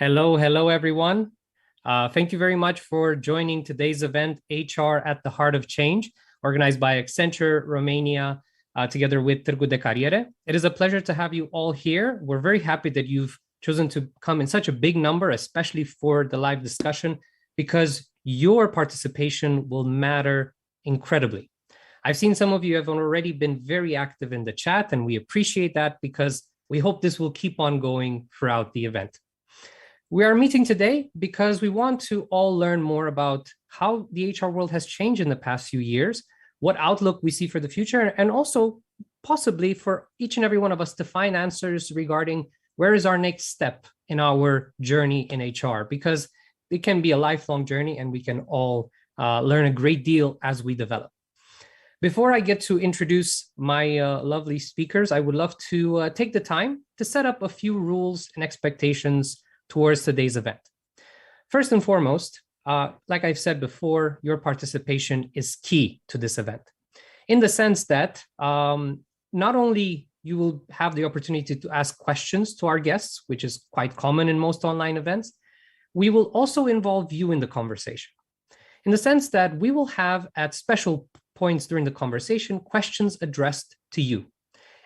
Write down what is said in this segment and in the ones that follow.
Hello, everyone. Thank you very much for joining today's event, HR at the Heart of Change, organized by Accenture Romania, together with Târgu de Carriere. It is a pleasure to have you all here. We're very happy that you've chosen to come in such a big number, especially for the live discussion, because your participation will matter incredibly. I've seen some of you have already been very active in the chat, and we appreciate that because we hope this will keep on going throughout the event. We are meeting today because we want to all learn more about how the HR world has changed in the past few years, what outlook we see for the future, and also possibly for each and every one of us to find answers regarding where is our next step in our journey in HR, because it can be a lifelong journey and we can all learn a great deal as we develop. Before I get to introduce my lovely speakers, I would love to take the time to set up a few rules and expectations towards today's event. First and foremost, like I've said before, your participation is key to this event, in the sense that not only you will have the opportunity to ask questions to our guests, which is quite common in most online events, we will also involve you in the conversation, in the sense that we will have at special points during the conversation questions addressed to you,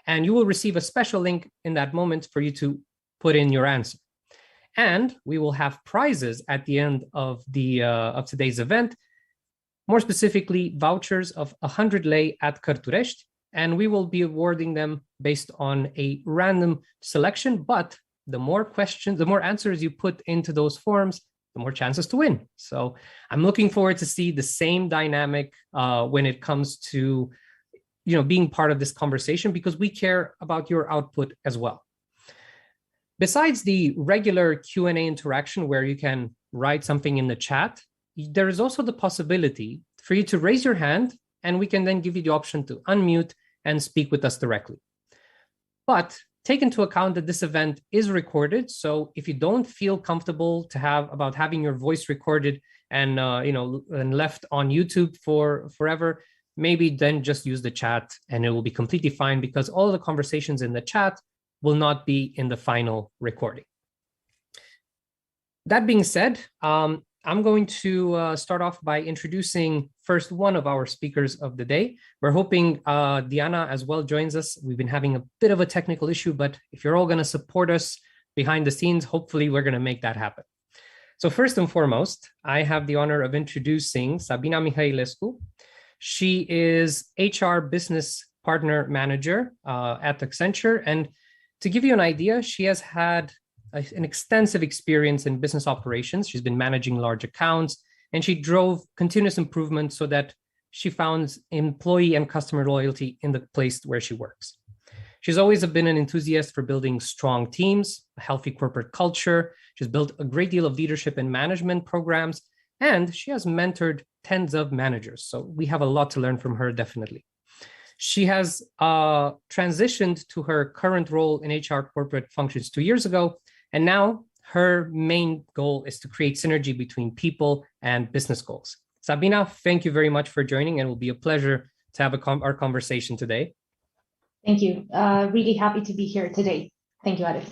and you will receive a special link in that moment for you to put in your answer. And we will have prizes at the end of today's event, more specifically vouchers of 100 lei at Cărturești, and we will be awarding them based on a random selection. But the more questions, the more answers you put into those forms, the more chances to win. So I'm looking forward to see the same dynamic when it comes to being part of this conversation, because we care about your output as well. Besides the regular Q&A interaction where you can write something in the chat, there is also the possibility for you to raise your hand, and we can then give you the option to unmute and speak with us directly. But take into account that this event is recorded, so if you don't feel comfortable about having your voice recorded and left on YouTube for forever, maybe then just use the chat and it will be completely fine, because all the conversations in the chat will not be in the final recording. That being said, I'm going to start off by introducing first one of our speakers of the day. We're hoping Diana as well joins us. We've been having a bit of a technical issue, but if you're all going to support us behind the scenes, hopefully we're going to make that happen. So first and foremost, I have the honor of introducing Sabina Mihailescu. She is HR Business Partner Manager at Accenture, and to give you an idea, she has had an extensive experience in business operations. She's been managing large accounts, and she drove continuous improvement so that she found employee and customer loyalty in the place where she works. She's always been an enthusiast for building strong teams, a healthy corporate culture. She's built a great deal of leadership and management programs, and she has mentored tens of managers. So we have a lot to learn from her, definitely. She has transitioned to her current role in HR corporate functions 2 years ago, and now her main goal is to create synergy between people and business goals. Sabina, thank you very much for joining, and it will be a pleasure to have our conversation today. Thank you. Really happy to be here today. Thank you, Arif.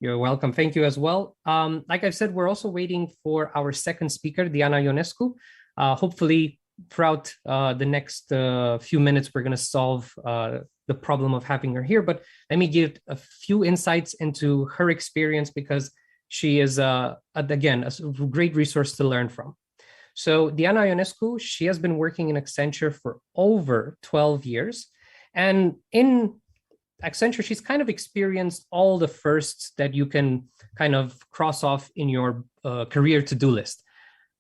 You're welcome. Thank you as well. Like I've said, we're also waiting for our second speaker, Diana Ionescu. Hopefully, throughout the next few minutes, we're going to solve the problem of having her here. But let me give a few insights into her experience, because she is, again, a great resource to learn from. So Diana Ionescu, she has been working in Accenture for over 12 years. And in Accenture, she's kind of experienced all the firsts that you can kind of cross off in your career to-do list.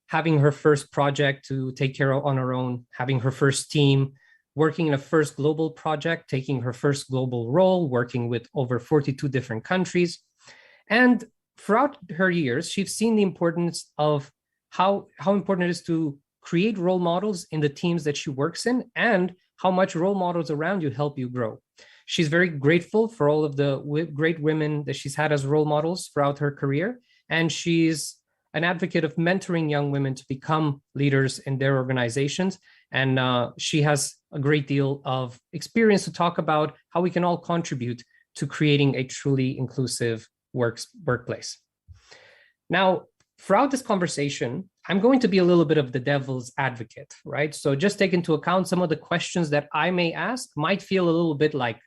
Having her first project to take care of on her own, having her first team, working in a first global project, taking her first global role, working with over 42 different countries. And throughout her years, she's seen the importance of how important it is to create role models in the teams that she works in, and how much role models around you help you grow. She's very grateful for all of the great women that she's had as role models throughout her career. And she's an advocate of mentoring young women to become leaders in their organizations. And she has a great deal of experience to talk about how we can all contribute to creating a truly inclusive workplace. Now, throughout this conversation, I'm going to be a little bit of the devil's advocate, right? So just take into account some of the questions that I may ask might feel a little bit like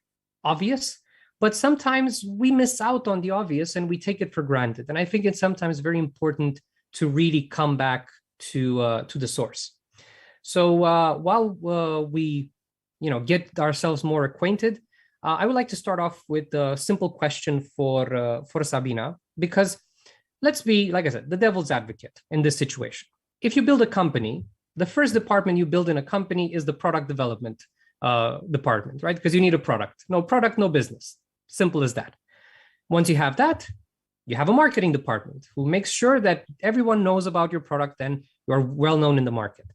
obvious, but sometimes we miss out on the obvious and we take it for granted. And I think it's sometimes very important to really come back to the source. So while we get ourselves more acquainted, I would like to start off with a simple question for Sabina, because let's be, like I said, the devil's advocate in this situation. If you build a company, the first department you build in a company is the product development department, right? Because you need a product. No product, no business. Simple as that. Once you have that, you have a marketing department who makes sure that everyone knows about your product and you are well known in the market.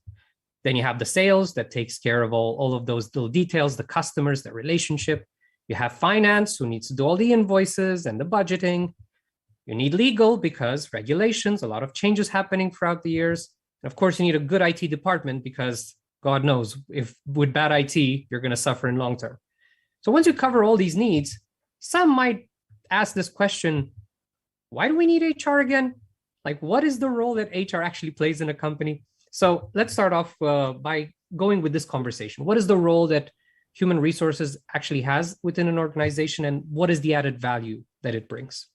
Then you have the sales that takes care of all of those little details, the customers, the relationship. You have finance who needs to do all the invoices and the budgeting. You need legal because regulations, a lot of changes happening throughout the years. And of course, you need a good IT department because God knows if with bad IT, you're going to suffer in long term. So once you cover all these needs, some might ask this question, why do we need HR again? Like, what is the role that HR actually plays in a company? So let's start off by going with this conversation. What is the role that human resources actually has within an organization, and what is the added value that it brings?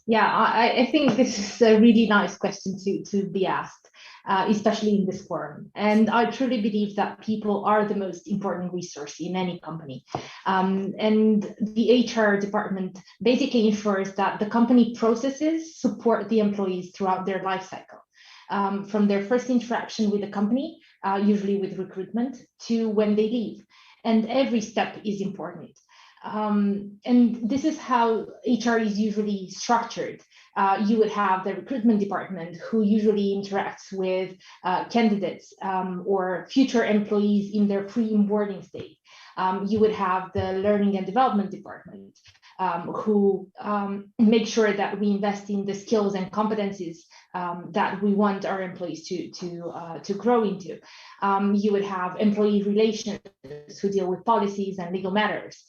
Yeah, I think this is a really nice question to be asked, especially in this forum. And I truly believe that people are the most important resource in any company. And the HR department basically ensures that the company processes support the employees throughout their life cycle. From their first interaction with the company, usually with recruitment, to when they leave. And every step is important. And this is how HR is usually structured. You would have the recruitment department who usually interacts with candidates or future employees in their pre-onboarding stage. You would have the learning and development department who make sure that we invest in the skills and competencies that we want our employees to grow into. You would have employee relations who deal with policies and legal matters.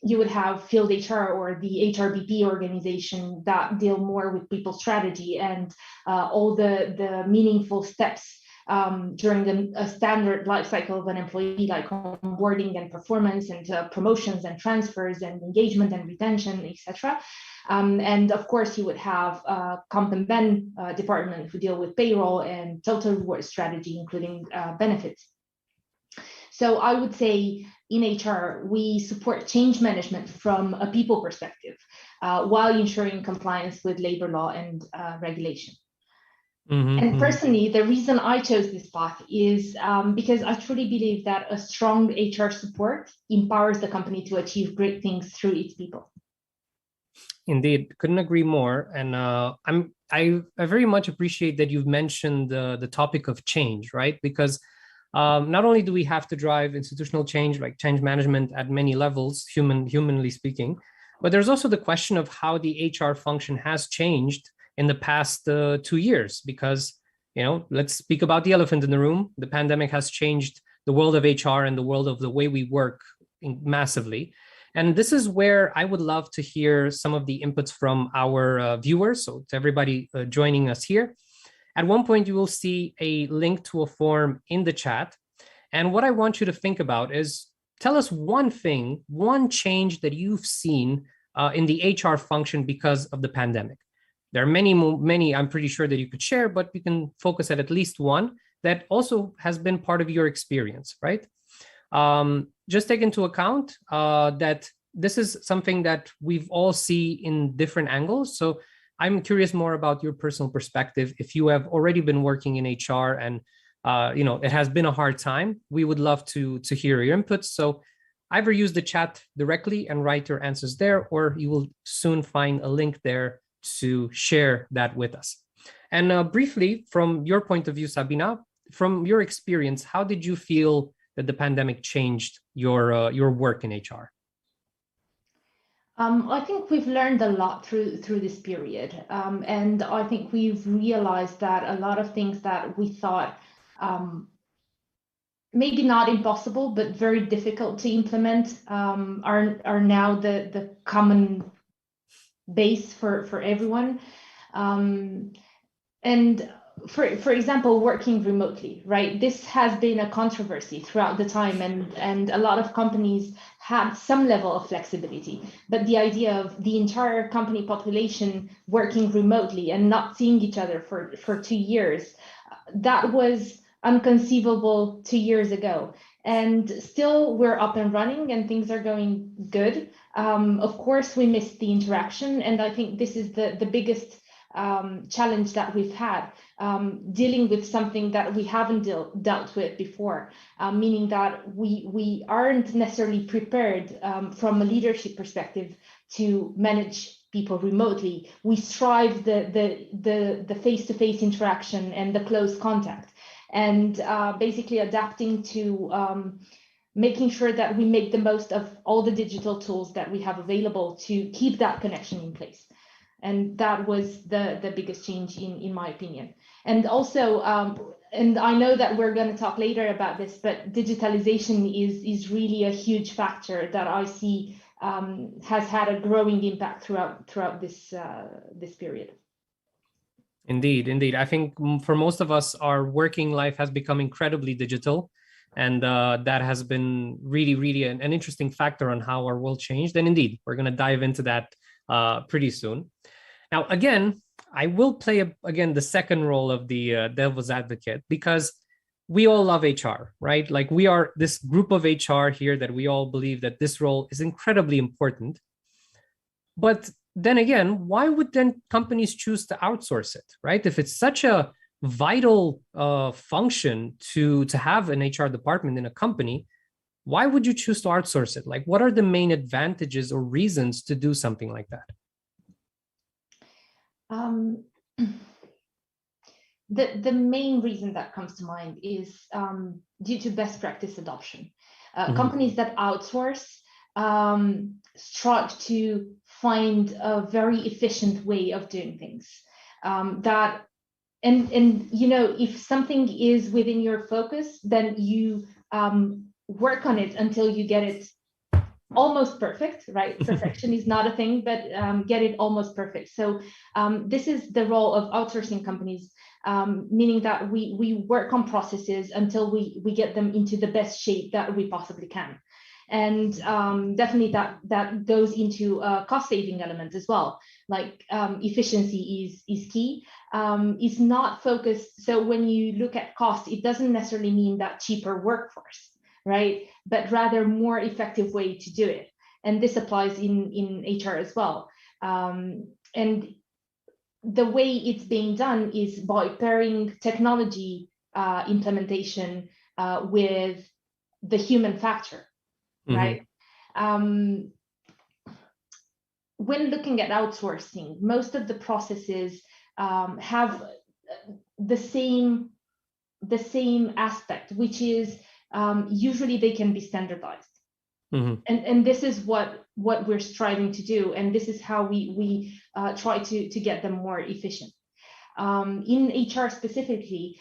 You would have field HR or the HRBP organization that deal more with people strategy and all the meaningful steps during a standard life cycle of an employee, like onboarding and performance and promotions and transfers and engagement and retention, etc. And of course, you would have comp and ben department who deal with payroll and total reward strategy, including benefits. So I would say in HR, we support change management from a people perspective while ensuring compliance with labor law and regulation. And personally, the reason I chose this path is because I truly believe that a strong HR support empowers the company to achieve great things through its people. Indeed, couldn't agree more. And I very much appreciate that you've mentioned the topic of change, right? Because not only do we have to drive institutional change, like change management at many levels, humanly speaking, but there's also the question of how the HR function has changed in the past 2 years, because, let's speak about the elephant in the room. The pandemic has changed the world of HR and the world of the way we work massively. And this is where I would love to hear some of the inputs from our viewers. So to everybody joining us here, at one point you will see a link to a form in the chat. And what I want you to think about is tell us one thing, one change that you've seen in the HR function because of the pandemic. There are many, I'm pretty sure that you could share, but we can focus at least one that also has been part of your experience, right? Just take into account that this is something that we've all see in different angles. So I'm curious more about your personal perspective. If you have already been working in HR and it has been a hard time, we would love to hear your inputs. So either use the chat directly and write your answers there, or you will soon find a link there to share that with us. And briefly, from your point of view, Sabina, from your experience, how did you feel that the pandemic changed your work in HR? I think we've learned a lot through this period, and I think we've realized that a lot of things that we thought maybe not impossible but very difficult to implement are now the common base for everyone. And for example, working remotely, right? This has been a controversy throughout the time, and a lot of companies had some level of flexibility. But the idea of the entire company population working remotely and not seeing each other for 2 years, that was unconceivable 2 years ago. And still we're up and running and things are going good. Of course, we missed the interaction. And I think this is the biggest challenge that we've had, dealing with something that we haven't dealt with before, meaning that we aren't necessarily prepared from a leadership perspective to manage people remotely. We strive the face-to-face interaction and the close contact, and basically adapting to making sure that we make the most of all the digital tools that we have available to keep that connection in place. And that was the biggest change in my opinion. And also, and I know that we're going to talk later about this, but digitalization is really a huge factor that I see has had a growing impact throughout this period. Indeed. I think for most of us, our working life has become incredibly digital. And that has been really an interesting factor on how our world changed. And indeed, we're going to dive into that pretty soon. Now, again, I will play again the second role of the devil's advocate, because we all love HR, right? Like, we are this group of HR here that we all believe that this role is incredibly important. But then again, why would then companies choose to outsource it, right? If it's such a vital function to have an HR department in a company, why would you choose to outsource it? Like, what are the main advantages or reasons to do something like that? The main reason that comes to mind is due to best practice adoption. Companies that outsource strive to find a very efficient way of doing things. And you know, if something is within your focus, then you work on it until you get it almost perfect, right? Perfection is not a thing, but get it almost perfect. So this is the role of outsourcing companies, meaning that we work on processes until we get them into the best shape that we possibly can. And definitely that goes into cost saving elements as well. Like efficiency is key. It's not focused. So when you look at cost, it doesn't necessarily mean that cheaper workforce, right? But rather more effective way to do it. And this applies in HR as well. And the way it's being done is by pairing technology implementation with the human factor, right? When looking at outsourcing, most of the processes have the same aspect, which is usually they can be standardized. And this is what we're striving to do, and this is how we try to get them more efficient. In HR specifically,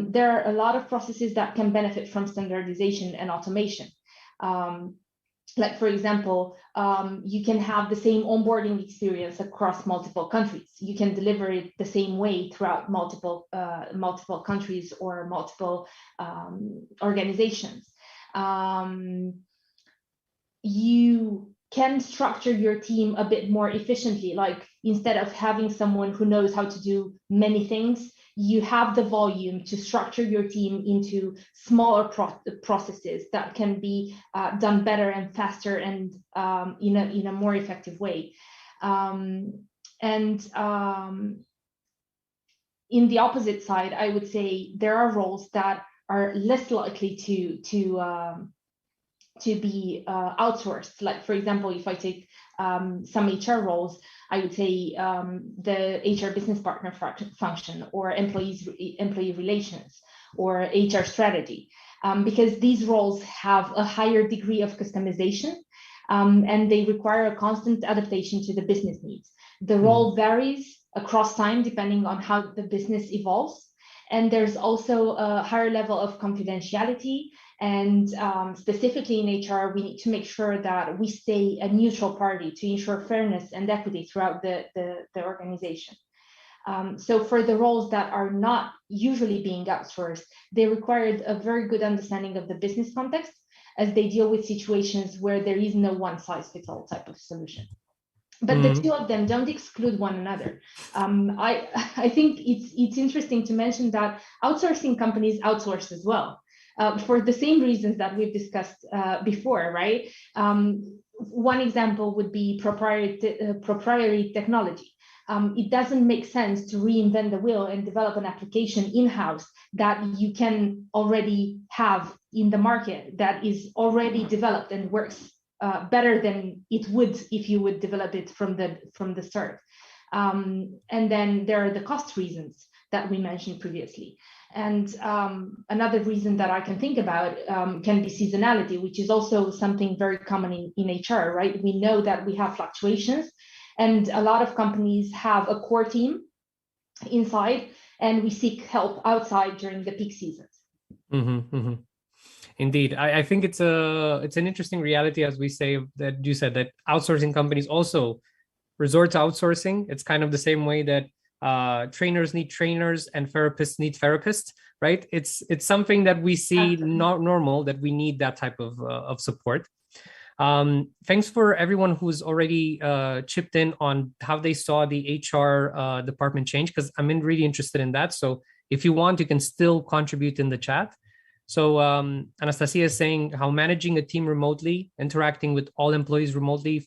there are a lot of processes that can benefit from standardization and automation. Like, for example, you can have the same onboarding experience across multiple countries. You can deliver it the same way throughout multiple countries or multiple organizations. You can structure your team a bit more efficiently. Like, instead of having someone who knows how to do many things, you have the volume to structure your team into smaller processes that can be done better and faster and in a more effective way. And in the opposite side, I would say there are roles that are less likely to be outsourced. Like, for example, if I take some HR roles, I would say the HR business partner function, or employee relations, or HR strategy, because these roles have a higher degree of customization, and they require a constant adaptation to the business needs. The role varies across time depending on how the business evolves. And there's also a higher level of confidentiality And specifically in HR, we need to make sure that we stay a neutral party to ensure fairness and equity throughout the organization. So for the roles that are not usually being outsourced, they required a very good understanding of the business context, as they deal with situations where there is no one-size-fits-all type of solution. But the two of them don't exclude one another. I think it's interesting to mention that outsourcing companies outsource as well, for the same reasons that we've discussed before, right? One example would be proprietary technology. It doesn't make sense to reinvent the wheel and develop an application in-house that you can already have in the market, that is already developed and works better than it would if you would develop it from the start. And then there are the cost reasons that we mentioned previously. And another reason that I can think about can be seasonality, which is also something very common in HR, right? We know that we have fluctuations, and a lot of companies have a core team inside, and we seek help outside during the peak seasons. Indeed, I think it's an interesting reality, as we say, that you said, that outsourcing companies also resort to outsourcing. It's kind of the same way that trainers need trainers and therapists need therapists, right? It's something that we see not normal, that we need that type of support. Thanks for everyone who's already chipped in on how they saw the HR department change, because I'm really interested in that. So if you want, you can still contribute in the chat. So Anastasia is saying how managing a team remotely, interacting with all employees remotely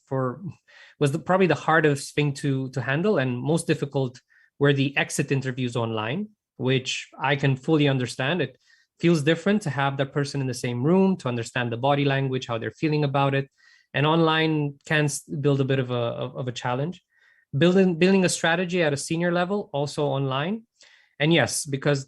was probably the hardest thing to handle, and most difficult were the exit interviews online, which I can fully understand. It feels different to have that person in the same room, to understand the body language, how they're feeling about it. And online can build a bit of a challenge. Building a strategy at a senior level, also online. And yes, because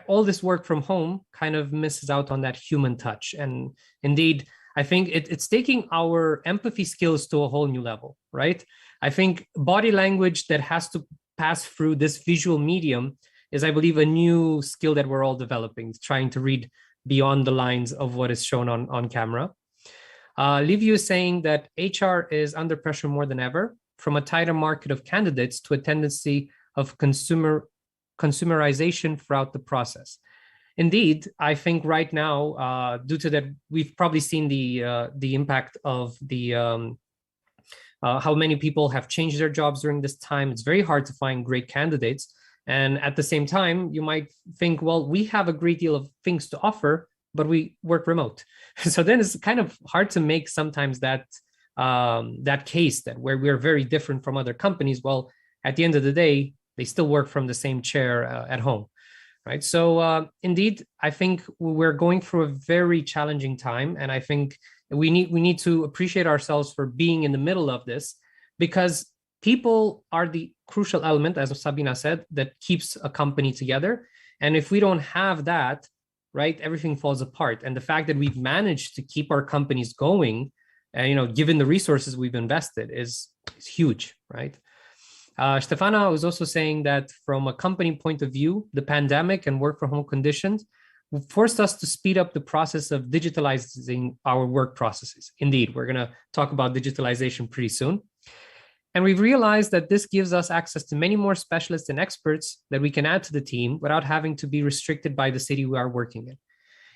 all this work from home kind of misses out on that human touch. And indeed, I think it's taking our empathy skills to a whole new level, right? I think body language that has to pass through this visual medium is, I believe, a new skill that we're all developing, trying to read beyond the lines of what is shown on camera. Livio is saying that HR is under pressure more than ever, from a tighter market of candidates to a tendency of consumerization throughout the process. Indeed, I think right now, due to that, we've probably seen the impact of how many people have changed their jobs during this time. It's very hard to find great candidates. And at the same time, you might think, well, we have a great deal of things to offer, but we work remote. So then it's kind of hard to make sometimes that case that where we're very different from other companies. Well, at the end of the day, they still work from the same chair at home, right? So indeed, I think we're going through a very challenging time, and I think we need to appreciate ourselves for being in the middle of this, because people are the crucial element, as Sabina said, that keeps a company together. And if we don't have that, right, everything falls apart. And the fact that we've managed to keep our companies going, given the resources we've invested, is huge, right? Stefana was also saying that from a company point of view, the pandemic and work from home conditions forced us to speed up the process of digitalizing our work processes. Indeed, we're going to talk about digitalization pretty soon. And we've realized that this gives us access to many more specialists and experts that we can add to the team without having to be restricted by the city we are working in.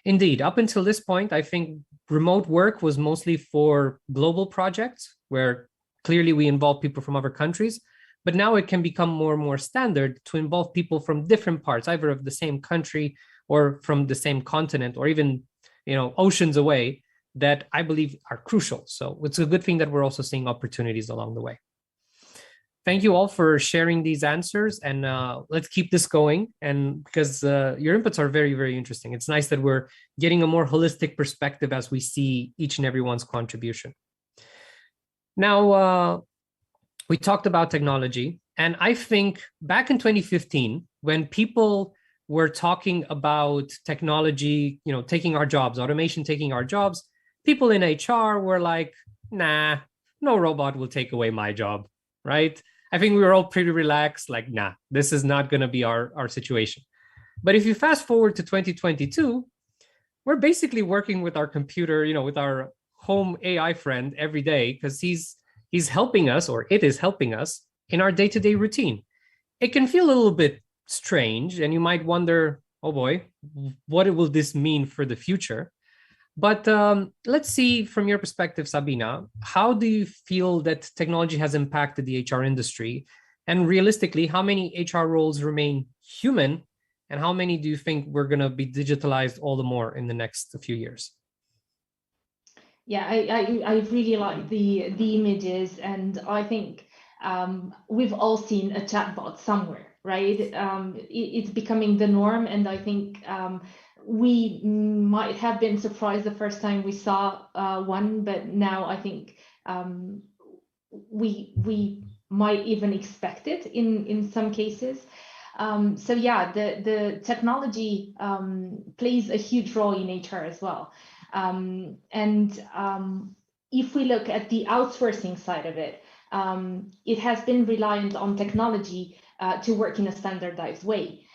Indeed, up until this point, I think remote work was mostly for global projects where clearly we involve people from other countries. But now it can become more and more standard to involve people from different parts, either of the same country or from the same continent, or even, oceans away, that I believe are crucial. So it's a good thing that we're also seeing opportunities along the way. Thank you all for sharing these answers, and let's keep this going. And because your inputs are very, very interesting. It's nice that we're getting a more holistic perspective as we see each and everyone's contribution. Now, we talked about technology, and I think back in 2015, when people were talking about technology, taking our jobs, automation taking our jobs, people in HR were like, nah, no robot will take away my job, right? I think we were all pretty relaxed, like, nah, this is not going to be our situation. But if you fast forward to 2022, we're basically working with our computer, with our home AI friend every day because he's helping us, or it is helping us in our day-to-day routine. It can feel a little bit strange, and you might wonder, oh boy, what will this mean for the future? But let's see from your perspective, Sabina, how do you feel that technology has impacted the HR industry? And realistically, how many HR roles remain human? And how many do you think we're going to be digitalized all the more in the next few years? Yeah, I really like the images, and I think we've all seen a chatbot somewhere, right? It's becoming the norm, and I think we might have been surprised the first time we saw one, but now I think we might even expect it in some cases. So yeah, the technology plays a huge role in HR as well. If we look at the outsourcing side of it, it has been reliant on technology to work in a standardized way.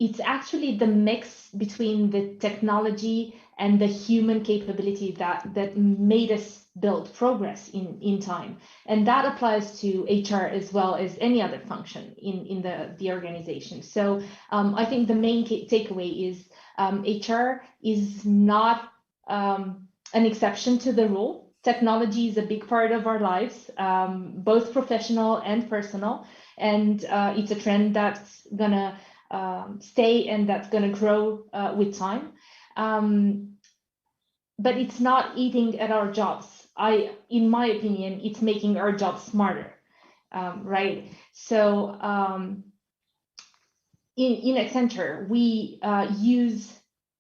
It's actually the mix between the technology and the human capability that made us build progress in time. And that applies to HR as well as any other function in the organization. So I think the main takeaway is HR is not an exception to the rule. Technology is a big part of our lives, both professional and personal. And it's a trend that's gonna stay and that's gonna grow with time. But it's not eating at our jobs. In my opinion, it's making our jobs smarter, right? So in Accenture, we use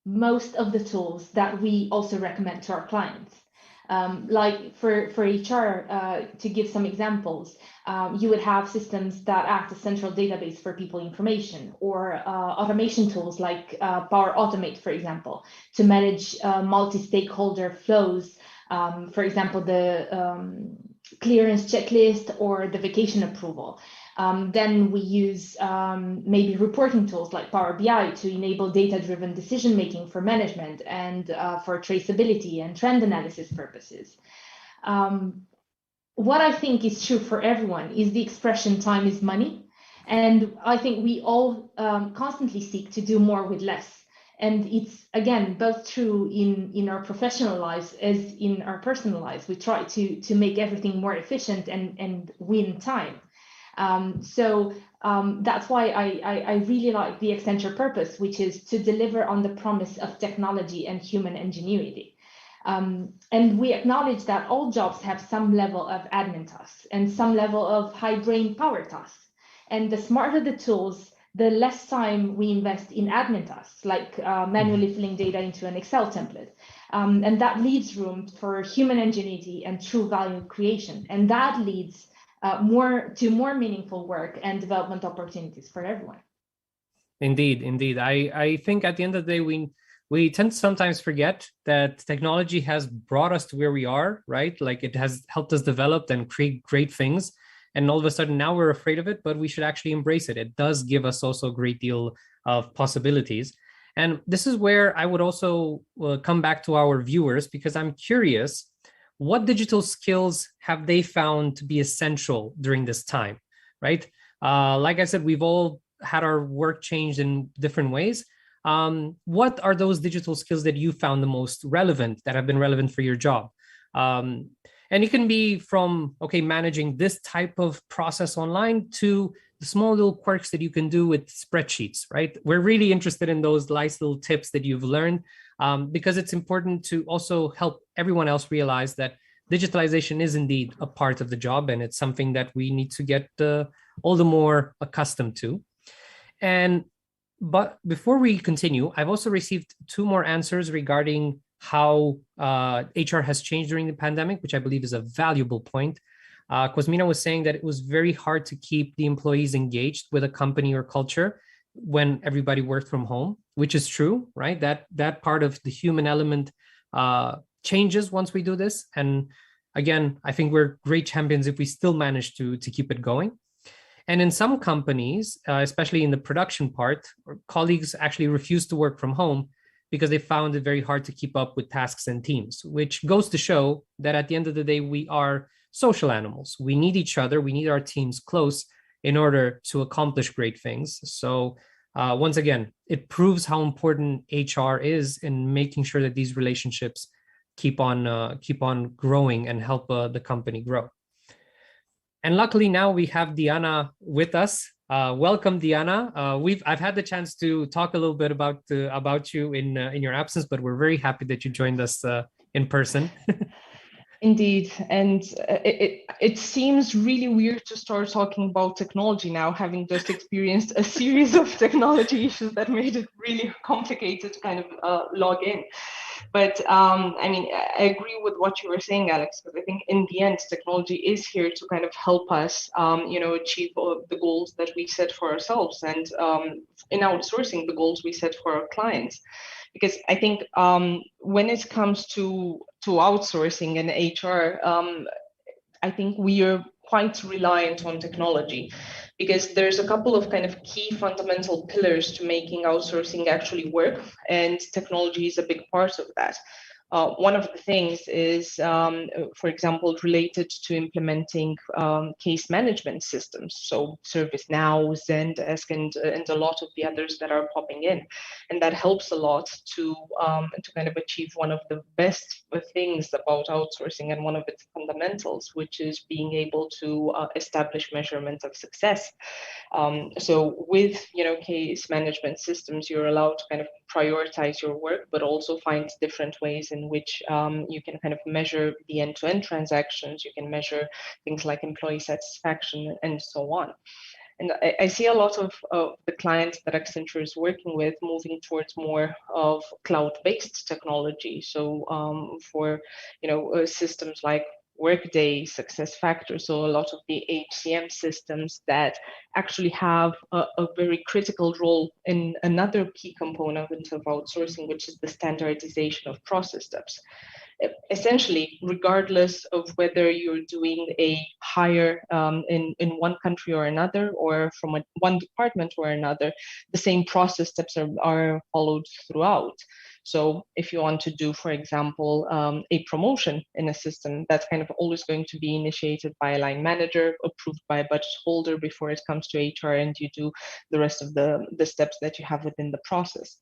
most of the tools that we also recommend to our clients. Like for HR, to give some examples, you would have systems that act as central database for people information, or automation tools like Power Automate, for example, to manage multi-stakeholder flows. For example, the clearance checklist or the vacation approval. Then we use maybe reporting tools like Power BI to enable data-driven decision-making for management and for traceability and trend analysis purposes. What I think is true for everyone is the expression time is money. And I think we all constantly seek to do more with less. And it's, again, both true in our professional lives as in our personal lives. We try to make everything more efficient and win time. So that's why I really like the Accenture purpose, which is to deliver on the promise of technology and human ingenuity. And we acknowledge that all jobs have some level of admin tasks and some level of high brain power tasks. And the smarter the tools, the less time we invest in admin tasks, like manually filling data into an Excel template. And that leaves room for human ingenuity and true value creation. And that leads more meaningful work and development opportunities for everyone. Indeed. I think at the end of the day, we tend to sometimes forget that technology has brought us to where we are, right? Like it has helped us develop and create great things. And all of a sudden now we're afraid of it, but we should actually embrace it. It does give us also a great deal of possibilities. And this is where I would also come back to our viewers, because I'm curious, what digital skills have they found to be essential during this time, right? Like I said, we've all had our work changed in different ways. What are those digital skills that you found the most relevant, that have been relevant for your job? And it can be from, okay, managing this type of process online to the small little quirks that you can do with spreadsheets, right? We're really interested in those nice little tips that you've learned, because it's important to also help everyone else realize that digitalization is indeed a part of the job, and it's something that we need to get all the more accustomed to. But before we continue, I've also received 2 more answers regarding how HR has changed during the pandemic, which I believe is a valuable point. Cosmina was saying that it was very hard to keep the employees engaged with a company or culture when everybody worked from home, which is true, right? That part of the human element changes once we do this. And again, I think we're great champions if we still manage to keep it going. And in some companies, especially in the production part, colleagues actually refuse to work from home because they found it very hard to keep up with tasks and teams, which goes to show that at the end of the day, we are social animals. We need each other, we need our teams close in order to accomplish great things. So, once again, it proves how important HR is in making sure that these relationships keep on growing and help the company grow. And luckily now we have Diana with us. Welcome, Diana. I've had the chance to talk a little bit about you in your absence, but we're very happy that you joined us in person. Indeed, and it seems really weird to start talking about technology now, having just experienced a series of technology issues that made it really complicated to kind of log in. But I mean, I agree with what you were saying, Alex, because I think in the end, technology is here to kind of help us, achieve the goals that we set for ourselves, and in outsourcing the goals we set for our clients. Because I think when it comes to outsourcing and HR, I think we are quite reliant on technology, because there's a couple of kind of key fundamental pillars to making outsourcing actually work, and technology is a big part of that. One of the things is, for example, related to implementing case management systems, so ServiceNow, Zendesk, and a lot of the others that are popping in, and that helps a lot to kind of achieve one of the best things about outsourcing and one of its fundamentals, which is being able to establish measurement of success. So with case management systems, you're allowed to kind of prioritize your work, but also find different ways in which you can kind of measure the end-to-end transactions. You can measure things like employee satisfaction and so on. And I see a lot of the clients that Accenture is working with moving towards more of cloud-based technology. So for systems like Workday, SuccessFactors, so a lot of the HCM systems that actually have a very critical role in another key component of outsourcing, which is the standardization of process steps. Essentially, regardless of whether you're doing a hire in one country or another, or from one department or another, the same process steps are followed throughout. So if you want to do, for example, a promotion in a system, that's kind of always going to be initiated by a line manager, approved by a budget holder before it comes to HR, and you do the rest of the steps that you have within the process.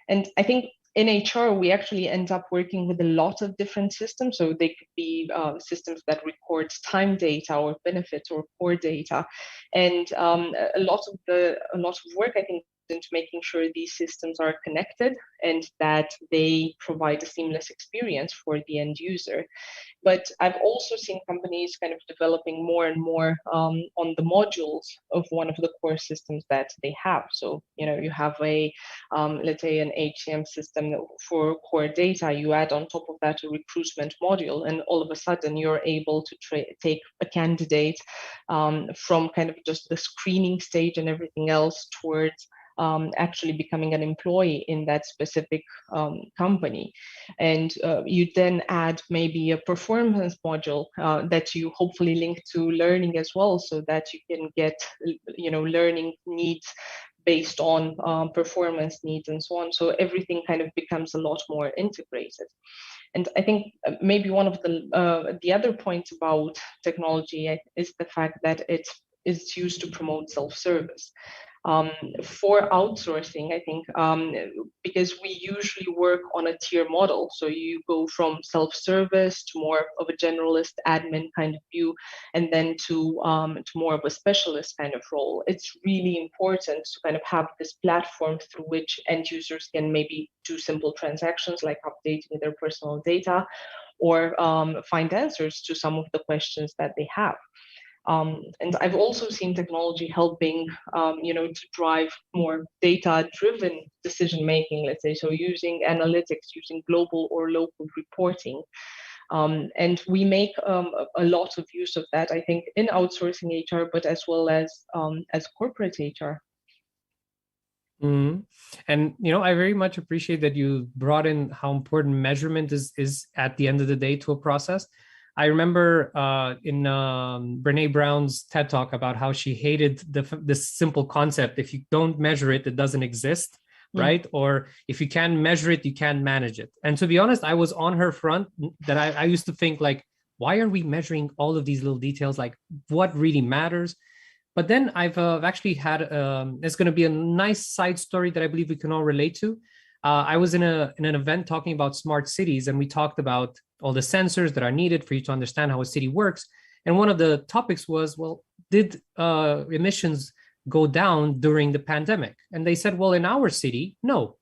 And I think in HR, we actually end up working with a lot of different systems. So they could be systems that record time data or benefits or core data. And a lot of work, I think, into making sure these systems are connected and that they provide a seamless experience for the end user. But I've also seen companies kind of developing more and more on the modules of one of the core systems that they have. So, you have let's say an HCM system for core data, you add on top of that a recruitment module, and all of a sudden you're able to take a candidate from kind of just the screening stage and everything else towards actually becoming an employee in that specific company. And you then add maybe a performance module that you hopefully link to learning as well, so that you can get learning needs based on performance needs and so on. So everything kind of becomes a lot more integrated. And I think maybe one of the other points about technology is the fact that it is used to promote self-service. For outsourcing, I think, because we usually work on a tier model, so you go from self-service to more of a generalist admin kind of view, and then to more of a specialist kind of role. It's really important to kind of have this platform through which end users can maybe do simple transactions like updating their personal data, or find answers to some of the questions that they have. And I've also seen technology helping, to drive more data-driven decision-making, let's say, so using analytics, using global or local reporting. And we make a lot of use of that, I think, in outsourcing HR, but as well as corporate HR. Mm-hmm. And I very much appreciate that you brought in how important measurement is at the end of the day to a process. I remember in Brene Brown's TED Talk about how she hated this simple concept: if you don't measure it, it doesn't exist, right? Or if you can measure it, you can't manage it. And to be honest, I was on her front. That I used to think like, why are we measuring all of these little details? Like, what really matters? But then I've actually had it's going to be a nice side story that I believe we can all relate to. I was in an event talking about smart cities, and we talked about all the sensors that are needed for you to understand how a city works. And one of the topics was, well, did emissions go down during the pandemic? And they said, well, in our city, no.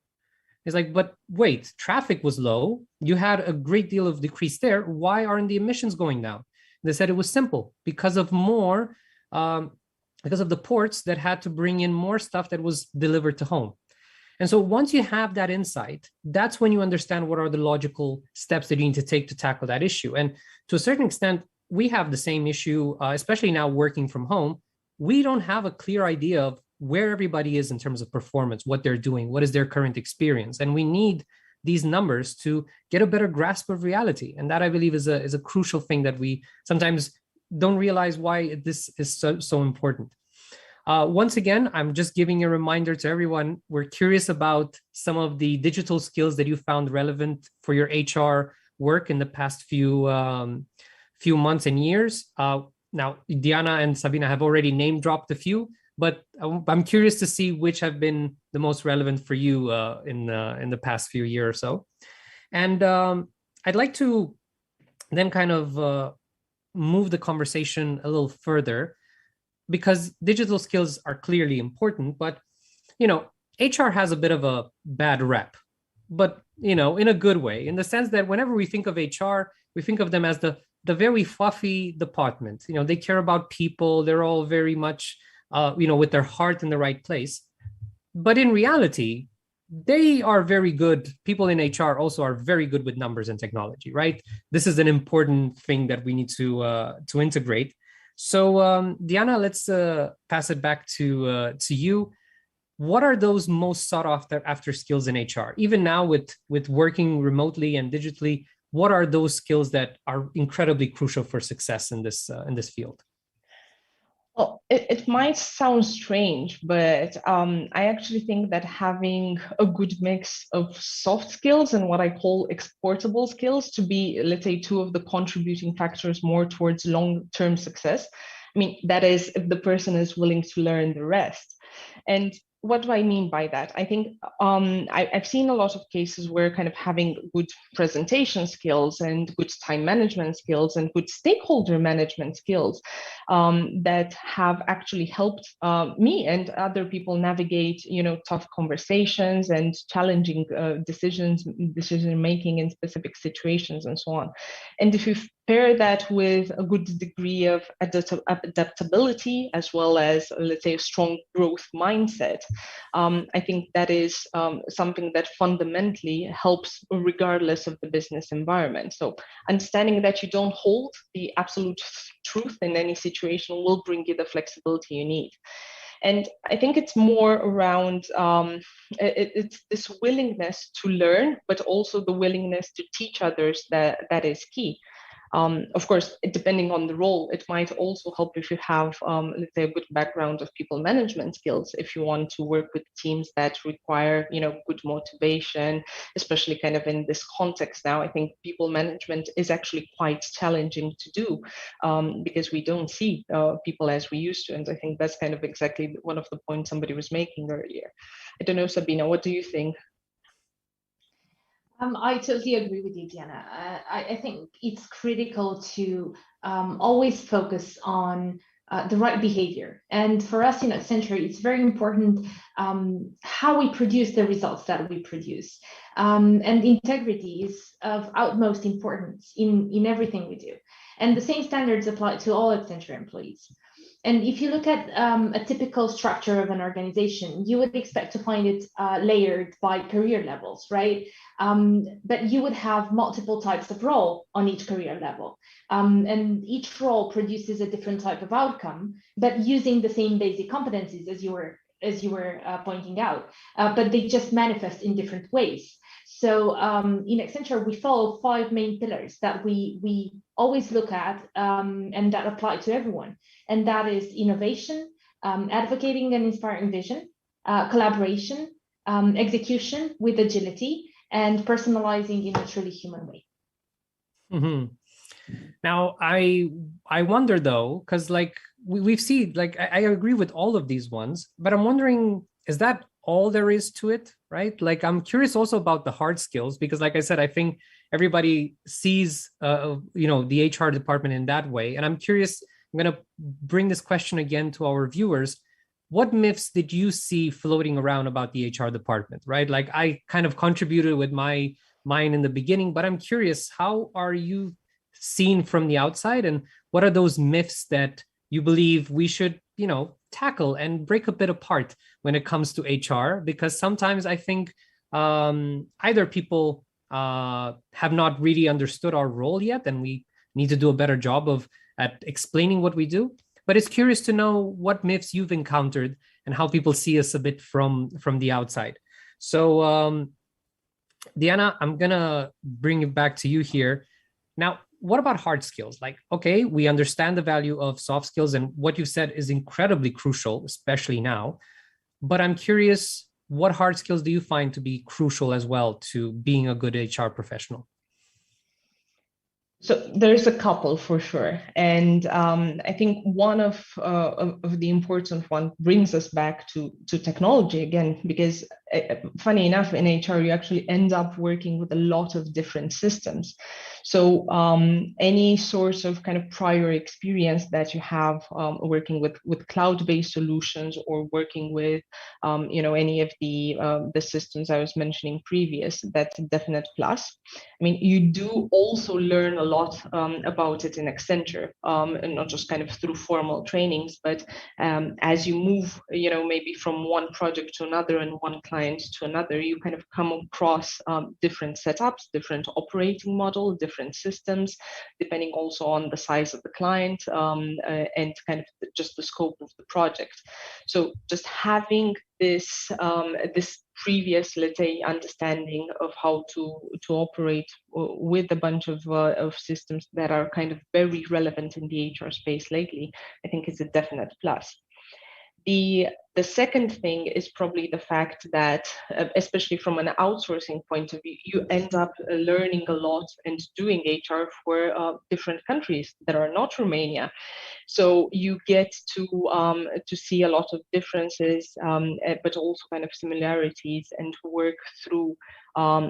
It's like, but wait, traffic was low. You had a great deal of decrease there. Why aren't the emissions going down? They said it was simple because of more, because of the ports that had to bring in more stuff that was delivered to home. And so once you have that insight, that's when you understand what are the logical steps that you need to take to tackle that issue. And to a certain extent, we have the same issue, especially now working from home. We don't have a clear idea of where everybody is in terms of performance, what they're doing, what is their current experience. And we need these numbers to get a better grasp of reality. And that, I believe, is a crucial thing that we sometimes don't realize why this is so important. Once again, I'm just giving a reminder to everyone. We're curious about some of the digital skills that you found relevant for your HR work in the past few months and years. Now, Diana and Sabina have already name dropped a few, but I'm curious to see which have been the most relevant for you in the past few years or so. And I'd like to then kind of move the conversation a little further, because digital skills are clearly important, but HR has a bit of a bad rep, but in a good way, in the sense that whenever we think of HR, we think of them as the very fluffy department. They care about people. They're all very much with their heart in the right place. But in reality, they are very good. People in HR also are very good with numbers and technology, right? This is an important thing that we need to integrate. So Diana, let's pass it back to you. What are those most sought after skills in HR? Even now with working remotely and digitally, what are those skills that are incredibly crucial for success in this field? Well, it might sound strange, but I actually think that having a good mix of soft skills and what I call exportable skills to be, let's say, two of the contributing factors more towards long-term success. I mean, that is if the person is willing to learn the rest. And what do I mean by that? I think I've seen a lot of cases where kind of having good presentation skills and good time management skills and good stakeholder management skills that have actually helped me and other people navigate, tough conversations and challenging decision making in specific situations and so on. And if you pair that with a good degree of adaptability, as well as, let's say, a strong growth mindset, I think that is something that fundamentally helps regardless of the business environment. So understanding that you don't hold the absolute truth in any situation will bring you the flexibility you need. And I think it's more around it's this willingness to learn, but also the willingness to teach others that is key. Of course, depending on the role, it might also help if you have, let's say, a good background of people management skills. If you want to work with teams that require, good motivation, especially kind of in this context now, I think people management is actually quite challenging to do because we don't see people as we used to. And I think that's kind of exactly one of the points somebody was making earlier. I don't know, Sabina, what do you think? I totally agree with you, Diana. I think it's critical to always focus on the right behavior. And for us in Accenture, it's very important how we produce the results that we produce. And integrity is of utmost importance in everything we do. And the same standards apply to all Accenture employees. And if you look at a typical structure of an organization, you would expect to find it layered by career levels, right? But you would have multiple types of role on each career level. And each role produces a different type of outcome, but using the same basic competencies as you were pointing out, but they just manifest in different ways. So in Accenture, we follow 5 main pillars that we always look at, and that apply to everyone. And that is innovation, advocating and inspiring vision, collaboration, execution with agility, and personalizing in a truly human way. Mm-hmm. Now, I wonder though, because like we've seen, like I agree with all of these ones, but I'm wondering, is that all there is to it, right? Like I'm curious also about the hard skills, because like I said, I think everybody sees, the HR department in that way. And I'm curious, I'm going to bring this question again to our viewers. What myths did you see floating around about the HR department, right? Like I kind of contributed with mine in the beginning, but I'm curious, how are you seen from the outside, and what are those myths that you believe we should tackle and break a bit apart when it comes to HR? Because sometimes I think either people have not really understood our role yet, and we need to do a better job of at explaining what we do. But it's curious to know what myths you've encountered and how people see us a bit from the outside. So Diana, I'm gonna bring it back to you here. Now, what about hard skills? Like, okay, we understand the value of soft skills, and what you said is incredibly crucial, especially now. But I'm curious, what hard skills do you find to be crucial as well to being a good HR professional? So there's a couple for sure, and I think one of the important one brings us back to technology again, because funny enough, in HR you actually end up working with a lot of different systems. So any source of kind of prior experience that you have working with cloud-based solutions, or working with any of the systems I was mentioning previous, that's a definite plus. I mean, you do also learn a lot about it in Accenture, and not just kind of through formal trainings, but as you move, maybe from one project to another and one client to another, you kind of come across different setups, different operating model, different systems, depending also on the size of the client, and kind of just the scope of the project. So just having this previous, let's say, understanding of how to operate with a bunch of systems that are kind of very relevant in the HR space lately, I think is a definite plus. The second thing is probably the fact that, especially from an outsourcing point of view, you end up learning a lot and doing HR for different countries that are not Romania. So you get to see a lot of differences, but also kind of similarities, and work through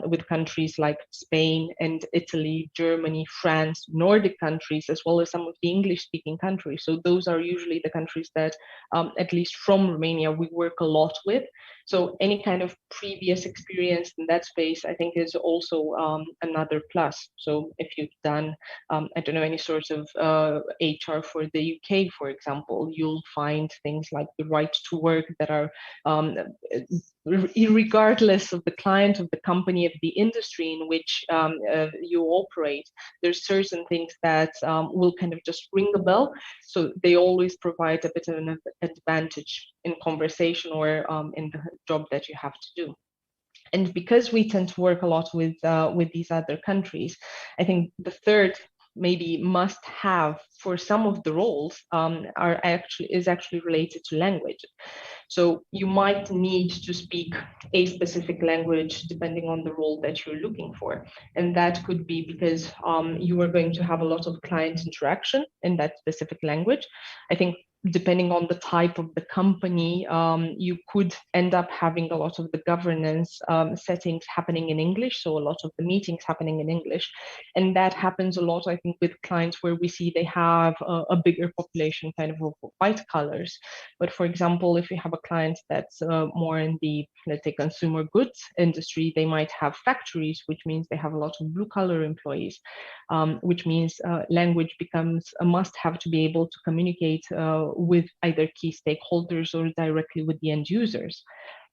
with countries like Spain and Italy, Germany, France, Nordic countries, as well as some of the English-speaking countries. So those are usually the countries that, at least from Romania, we work a lot with. So any kind of previous experience in that space, I think, is also another plus. So if you've done, I don't know, any sort of HR for the UK, for example, you'll find things like the right to work that are, regardless of the client, of the company, of the industry in which you operate, there's certain things that will kind of just ring a bell. So they always provide a bit of an advantage in conversation or in the job that you have to do. And because we tend to work a lot with these other countries, I think the third maybe must have for some of the roles is actually related to language. So you might need to speak a specific language depending on the role that you're looking for. And that could be because you are going to have a lot of client interaction in that specific language. I think depending on the type of the company, you could end up having a lot of the governance settings happening in English, so a lot of the meetings happening in English. And that happens a lot, I think, with clients where we see they have a bigger population kind of white collars. But for example, if you have a client that's more in the, let's say, consumer goods industry, they might have factories, which means they have a lot of blue collar employees, which means language becomes a must have to be able to communicate with either key stakeholders or directly with the end users.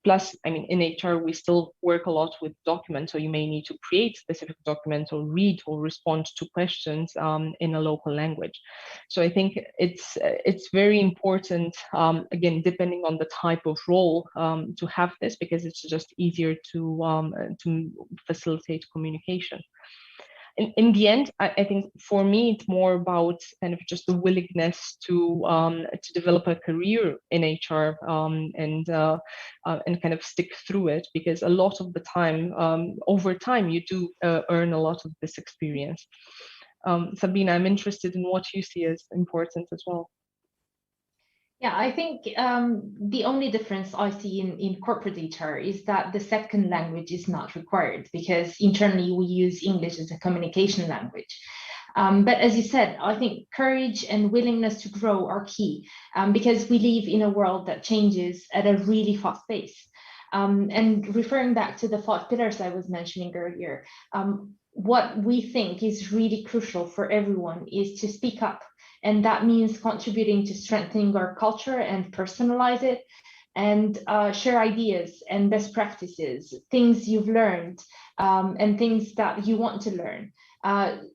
Plus, I mean, in HR, we still work a lot with documents, so you may need to create specific documents or read or respond to questions in a local language. So I think it's very important, again, depending on the type of role, to have this, because it's just easier to facilitate communication. in the end, I think for me, it's more about kind of just the willingness to develop a career in HR, and kind of stick through it, because a lot of the time, over time, you do earn a lot of this experience. Sabina, I'm interested in what you see as important as well. Yeah, I think the only difference I see in corporate HR is that the second language is not required, because internally we use English as a communication language. But as you said, I think courage and willingness to grow are key, because we live in a world that changes at a really fast pace. And referring back to the 5 pillars I was mentioning earlier, what we think is really crucial for everyone is to speak up. And that means contributing to strengthening our culture and personalize it, and share ideas and best practices, things you've learned, and things that you want to learn.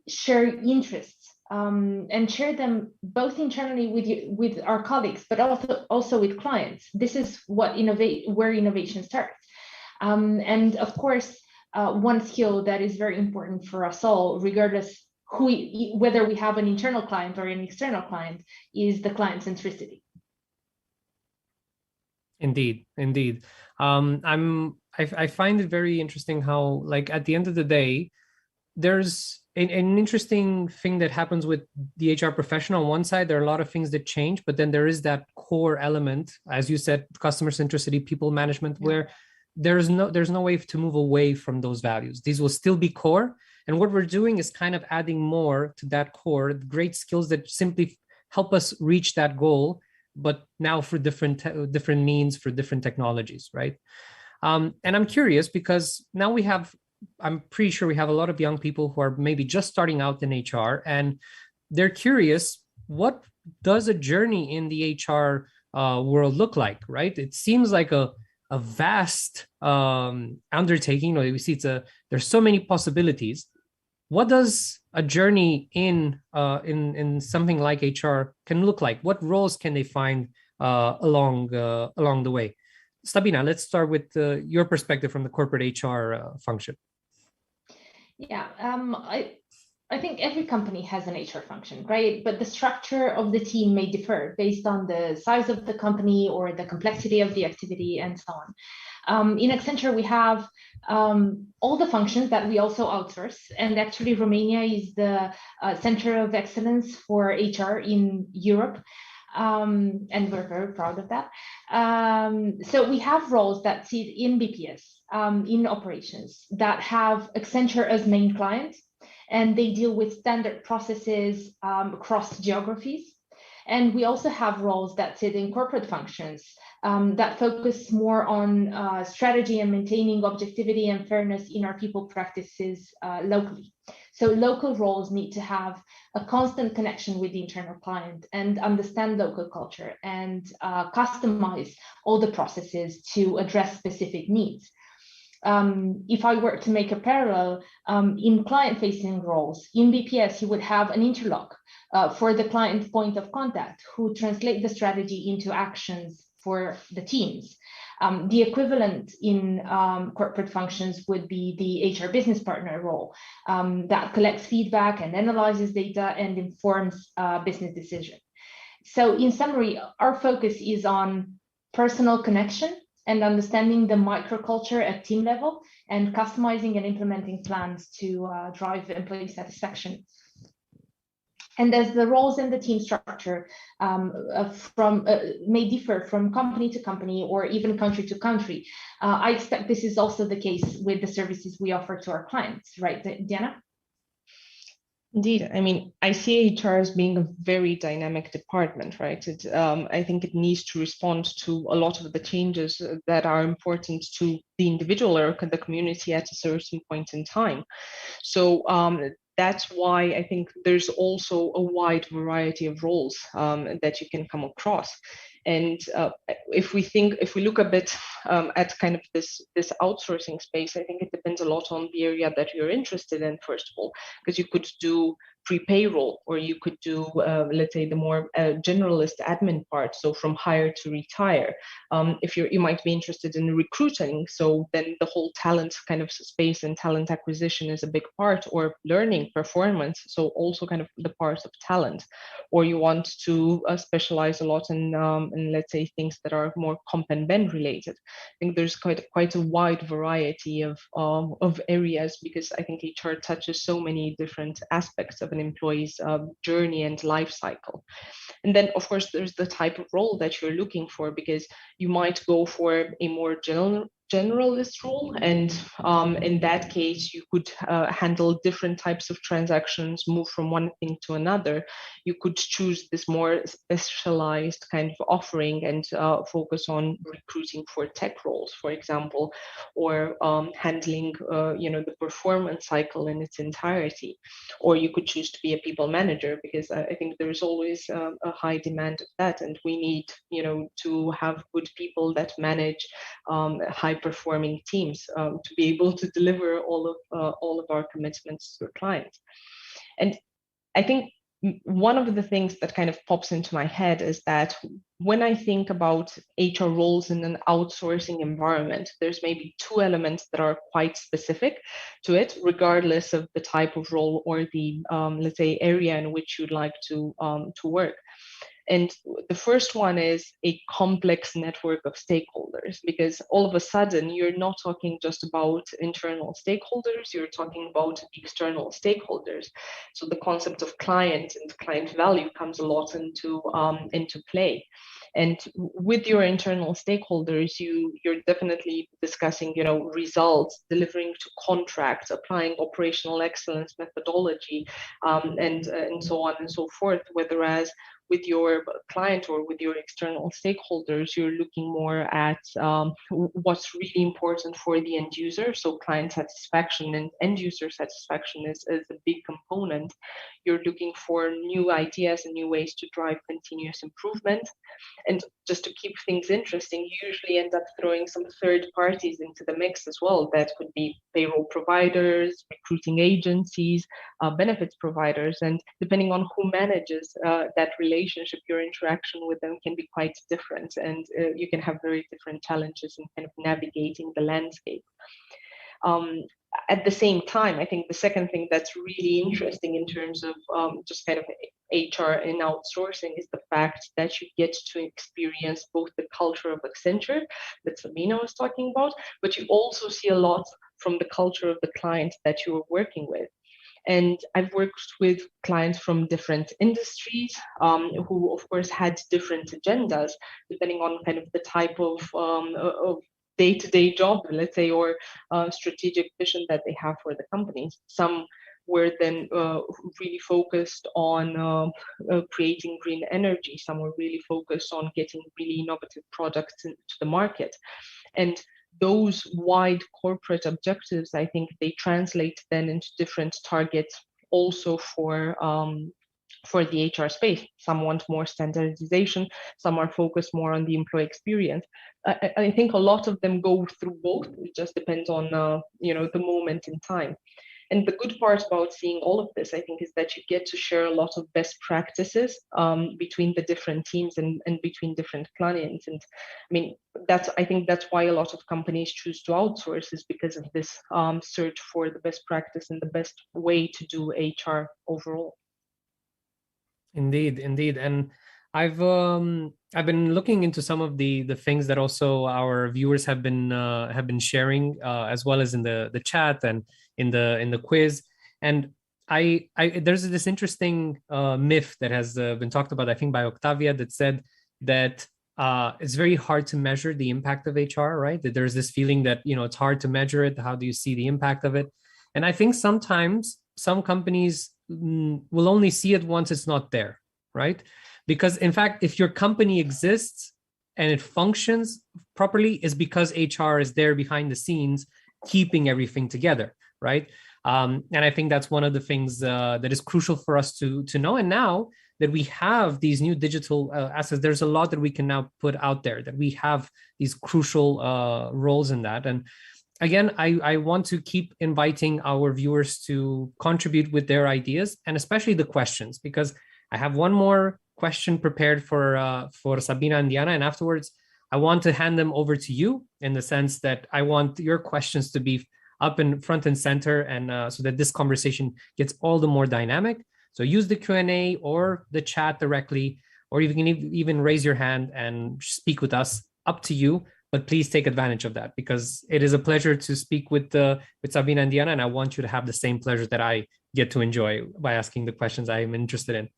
Share interests, and share them both internally with our colleagues, but also with clients. This is where innovation starts. And of course, one skill that is very important for us all, regardless whether we have an internal client or an external client, is the client centricity. Indeed. I find it very interesting how, like, at the end of the day, there's an interesting thing that happens with the HR professional. On one side, there are a lot of things that change, but then there is that core element, as you said, customer centricity, people management, where there's no way to move away from those values. These will still be core. And what we're doing is kind of adding more to that core, great skills that simply help us reach that goal, but now for different means, for different technologies, right? And I'm curious, because now I'm pretty sure we have a lot of young people who are maybe just starting out in HR, and they're curious, what does a journey in the HR world look like, right? It seems like a vast undertaking. We see there's so many possibilities. What does a journey in something like HR can look like? What roles can they find along the way? Sabina, let's start with your perspective from the corporate HR function. Yeah, I think every company has an HR function, right? But the structure of the team may differ based on the size of the company or the complexity of the activity and so on. In Accenture, we have all the functions that we also outsource. And actually, Romania is the center of excellence for HR in Europe. And we're very proud of that. So we have roles that sit in BPS, in operations, that have Accenture as main client, and they deal with standard processes across geographies. And we also have roles that sit in corporate functions that focus more on strategy and maintaining objectivity and fairness in our people practices locally. So local roles need to have a constant connection with the internal client and understand local culture and customize all the processes to address specific needs. If I were to make a parallel, in client-facing roles, in BPS, you would have an interlock for the client point of contact who translate the strategy into actions for the teams. The equivalent in corporate functions would be the HR business partner role that collects feedback and analyzes data and informs business decision. So in summary, our focus is on personal connection and understanding the microculture at team level and customizing and implementing plans to drive employee satisfaction. And as the roles in the team structure may differ from company to company or even country to country, I expect this is also the case with the services we offer to our clients, right, Diana? Indeed. I mean, I see HR as being a very dynamic department, right? I think it needs to respond to a lot of the changes that are important to the individual or the community at a certain point in time. So that's why I think there's also a wide variety of roles that you can come across. And if we look a bit at kind of this outsourcing space, I think it depends a lot on the area that you're interested in, first of all, because you could do pre-payroll, or you could do, let's say, the more generalist admin part, so from hire to retire. If you might be interested in recruiting, so then the whole talent kind of space and talent acquisition is a big part, or learning, performance, so also kind of the part of talent. Or you want to specialize a lot in let's say, things that are more comp and ben related. I think there's quite a wide variety of areas, because I think HR touches so many different aspects of an employee's journey and life cycle. And then, of course, there's the type of role that you're looking for, because you might go for a more generalist role, and in that case you could handle different types of transactions, move from one thing to another. You could choose this more specialized kind of offering and focus on recruiting for tech roles, for example, or handling the performance cycle in its entirety. Or you could choose to be a people manager, because I think there's always a high demand of that, and we need to have good people that manage high performing teams to be able to deliver all of our commitments to our clients. And I think one of the things that kind of pops into my head is that when I think about HR roles in an outsourcing environment, there's maybe two elements that are quite specific to it, regardless of the type of role or the let's say, area in which you'd like to work. And the first one is a complex network of stakeholders, because all of a sudden you're not talking just about internal stakeholders, you're talking about external stakeholders. So the concept of client and client value comes a lot into play. And with your internal stakeholders, you're definitely discussing, results, delivering to contracts, applying operational excellence methodology, and so on and so forth. Whereas with your client or with your external stakeholders, you're looking more at what's really important for the end user. So client satisfaction and end user satisfaction is a big component. You're looking for new ideas and new ways to drive continuous improvement. And just to keep things interesting, you usually end up throwing some third parties into the mix as well. That could be payroll providers, recruiting agencies, benefits providers. And depending on who manages that relationship, your interaction with them can be quite different. And you can have very different challenges in kind of navigating the landscape. At the same time, I think the second thing that's really interesting in terms of just kind of HR and outsourcing is the fact that you get to experience both the culture of Accenture that Sabina was talking about, but you also see a lot from the culture of the client that you are working with. And I've worked with clients from different industries who, of course, had different agendas depending on kind of the type of day-to-day job, let's say, or strategic vision that they have for the companies. Some were then really focused on creating green energy. Some were really focused on getting really innovative products into the market. And those wide corporate objectives, I think they translate then into different targets also for the HR space. Some want more standardization, some are focused more on the employee experience. I think a lot of them go through both. It just depends on the moment in time. And the good part about seeing all of this, I think, is that you get to share a lot of best practices between the different teams and between different clients. And I mean, I think that's why a lot of companies choose to outsource, is because of this search for the best practice and the best way to do HR overall. Indeed. And I've been looking into some of the things that also our viewers have been sharing, as well as in the chat and in the quiz. And I there's this interesting myth that has been talked about, I think, by Octavia, that said that it's very hard to measure the impact of HR, right? That there's this feeling that it's hard to measure it. How do you see the impact of it? And I think sometimes some companies will only see it once it's not there, right? Because in fact, if your company exists and it functions properly, is because HR is there behind the scenes, keeping everything together, right? And I think that's one of the things that is crucial for us to know. And now that we have these new digital assets, there's a lot that we can now put out there, that we have these crucial roles in that. And again, I want to keep inviting our viewers to contribute with their ideas and especially the questions, because I have one more question prepared for Sabina and Diana, and afterwards I want to hand them over to you in the sense that I want your questions to be up in front and center, and so that this conversation gets all the more dynamic. So use the Q&A or the chat directly, or you can even raise your hand and speak with us. Up to you, but please take advantage of that, because it is a pleasure to speak with Sabina and Diana, and I want you to have the same pleasure that I get to enjoy by asking the questions I am interested in.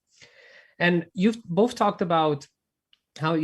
And you've both talked about how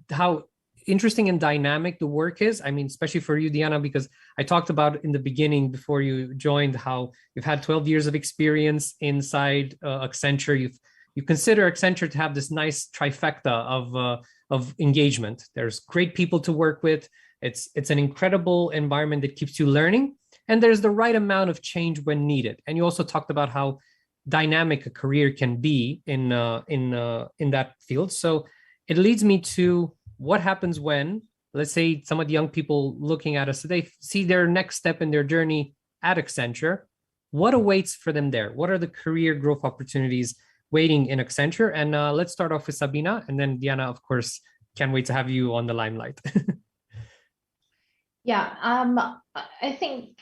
how interesting and dynamic the work is. I mean, especially for you, Diana, because I talked about in the beginning before you joined how you've had 12 years of experience inside Accenture. You consider Accenture to have this nice trifecta of engagement. There's great people to work with. It's an incredible environment that keeps you learning, and there's the right amount of change when needed. And you also talked about how dynamic a career can be in that field. So it leads me to what happens when, let's say, some of the young people looking at us today see their next step in their journey at Accenture. What awaits for them there? What are the career growth opportunities waiting in Accenture? And let's start off with Sabina, and then Diana, of course, can't wait to have you on the limelight. Yeah, I think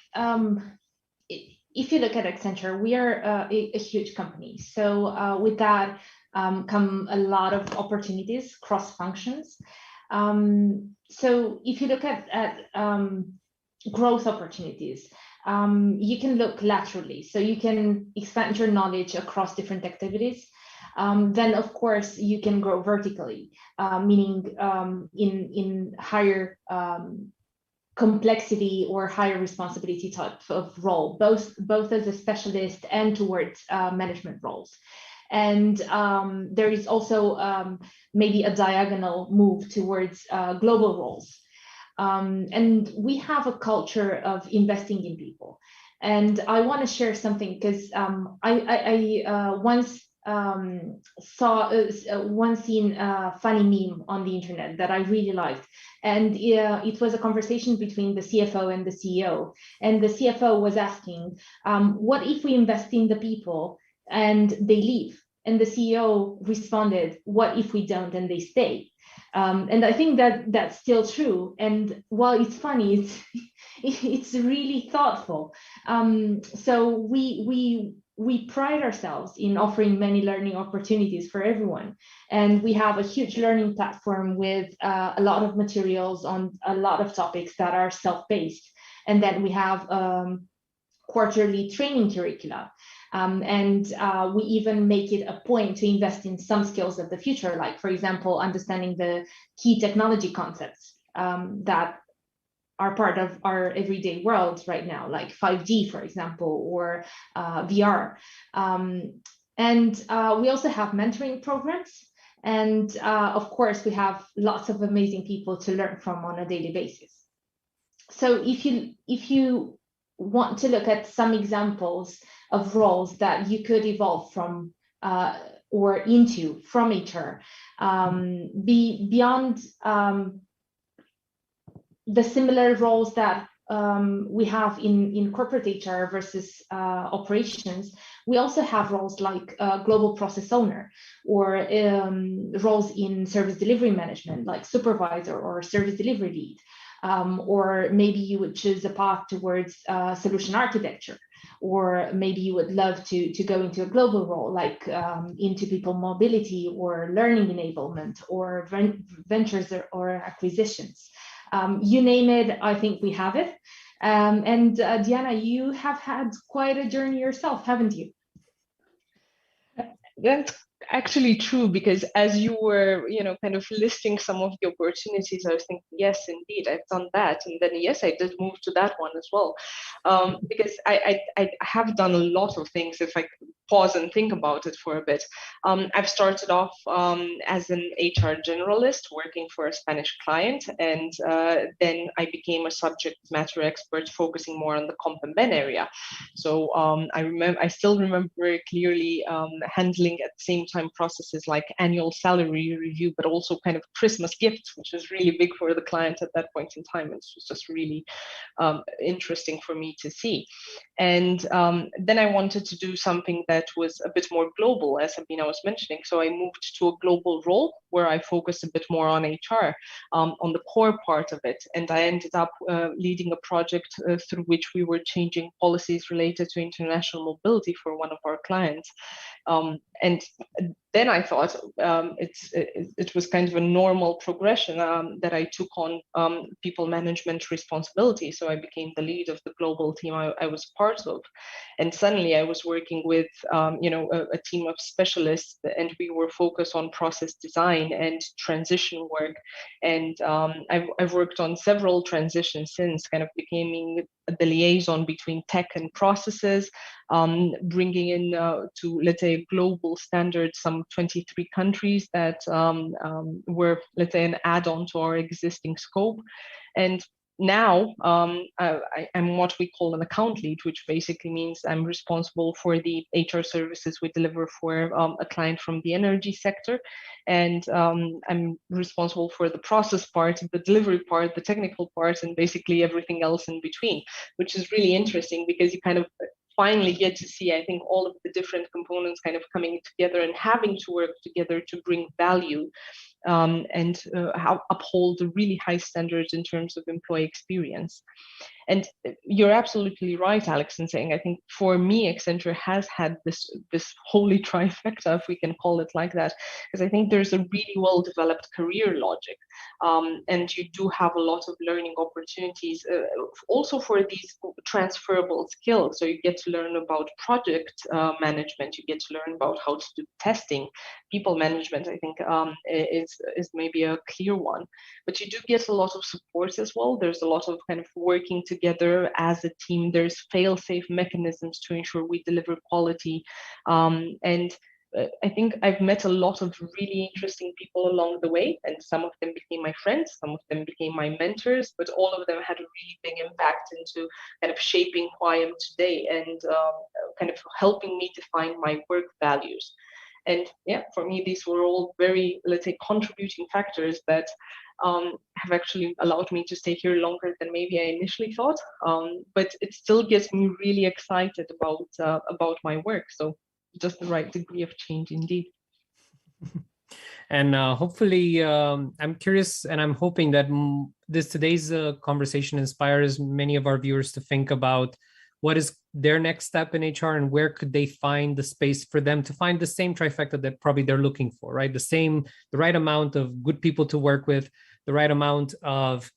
if you look at Accenture, we are a huge company. So with that come a lot of opportunities, cross functions. So if you look at growth opportunities, you can look laterally. So you can expand your knowledge across different activities. Then, of course, you can grow vertically, meaning in higher complexity or higher responsibility type of role, both as a specialist and towards management roles. And there is also maybe a diagonal move towards global roles. And we have a culture of investing in people. And I want to share something because I once seen a funny meme on the internet that I really liked. And it was a conversation between the CFO and the CEO. And the CFO was asking, what if we invest in the people and they leave? And the CEO responded, what if we don't and they stay? And I think that that's still true. And while it's funny, it's really thoughtful. So we pride ourselves in offering many learning opportunities for everyone. And we have a huge learning platform with a lot of materials on a lot of topics that are self-paced. And then we have quarterly training curricula. And we even make it a point to invest in some skills of the future, like, for example, understanding the key technology concepts that are part of our everyday world right now, like 5G, for example, or VR. And we also have mentoring programs. And of course, we have lots of amazing people to learn from on a daily basis. So if you want to look at some examples of roles that you could evolve from or into from HR, beyond the similar roles that we have in corporate HR versus operations, we also have roles like global process owner, or roles in service delivery management, like supervisor or service delivery lead. Or maybe you would choose a path towards solution architecture, or maybe you would love to go into a global role, like into people mobility or learning enablement or ventures or acquisitions. You name it, I think we have it. And Diana, you have had quite a journey yourself, haven't you? That's actually true, because as you were, kind of listing some of the opportunities, I was thinking, yes, indeed, I've done that. And then, yes, I did move to that one as well. Because I have done a lot of things, if I pause and think about it for a bit. I've started off as an HR generalist working for a Spanish client. And then I became a subject matter expert focusing more on the comp and ben area. So I still remember very clearly handling at the same overtime processes like annual salary review, but also kind of Christmas gifts, which was really big for the client at that point in time. It was just really interesting for me to see. And then I wanted to do something that was a bit more global, as Sabina was mentioning. So I moved to a global role where I focused a bit more on HR, on the core part of it. And I ended up leading a project through which we were changing policies related to international mobility for one of our clients. And then I thought it was kind of a normal progression that I took on people management responsibility. So I became the lead of the global team I was part of. And suddenly I was working with a team of specialists, and we were focused on process design and transition work. And I've worked on several transitions since, kind of becoming the liaison between tech and processes, bringing in to, let's say, global standards some 23 countries that were, let's say, an add-on to our existing scope. And now I'm what we call an account lead, which basically means I'm responsible for the HR services we deliver for a client from the energy sector. And I'm responsible for the process part, the delivery part, the technical part, and basically everything else in between, which is really interesting because you kind of finally get to see, I think, all of the different components kind of coming together and having to work together to bring value and uphold the really high standards in terms of employee experience. And you're absolutely right, Alex, in saying, I think for me, Accenture has had this holy trifecta, if we can call it like that, because I think there's a really well-developed career logic. And you do have a lot of learning opportunities also for these transferable skills. So you get to learn about project management, you get to learn about how to do testing. People management, I think, is maybe a clear one. But you do get a lot of support as well. There's a lot of kind of working together as a team. There's fail-safe mechanisms to ensure we deliver quality. And I think I've met a lot of really interesting people along the way, and some of them became my friends, some of them became my mentors, but all of them had a really big impact into kind of shaping who I am today and kind of helping me define my work values. And yeah, for me, these were all very, let's say, contributing factors that have actually allowed me to stay here longer than maybe I initially thought. But it still gets me really excited about my work. So just the right degree of change indeed. And hopefully, I'm curious and I'm hoping that today's conversation inspires many of our viewers to think about what is their next step in HR and where could they find the space for them to find the same trifecta that probably they're looking for, right? The right amount of good people to work with, the right amount of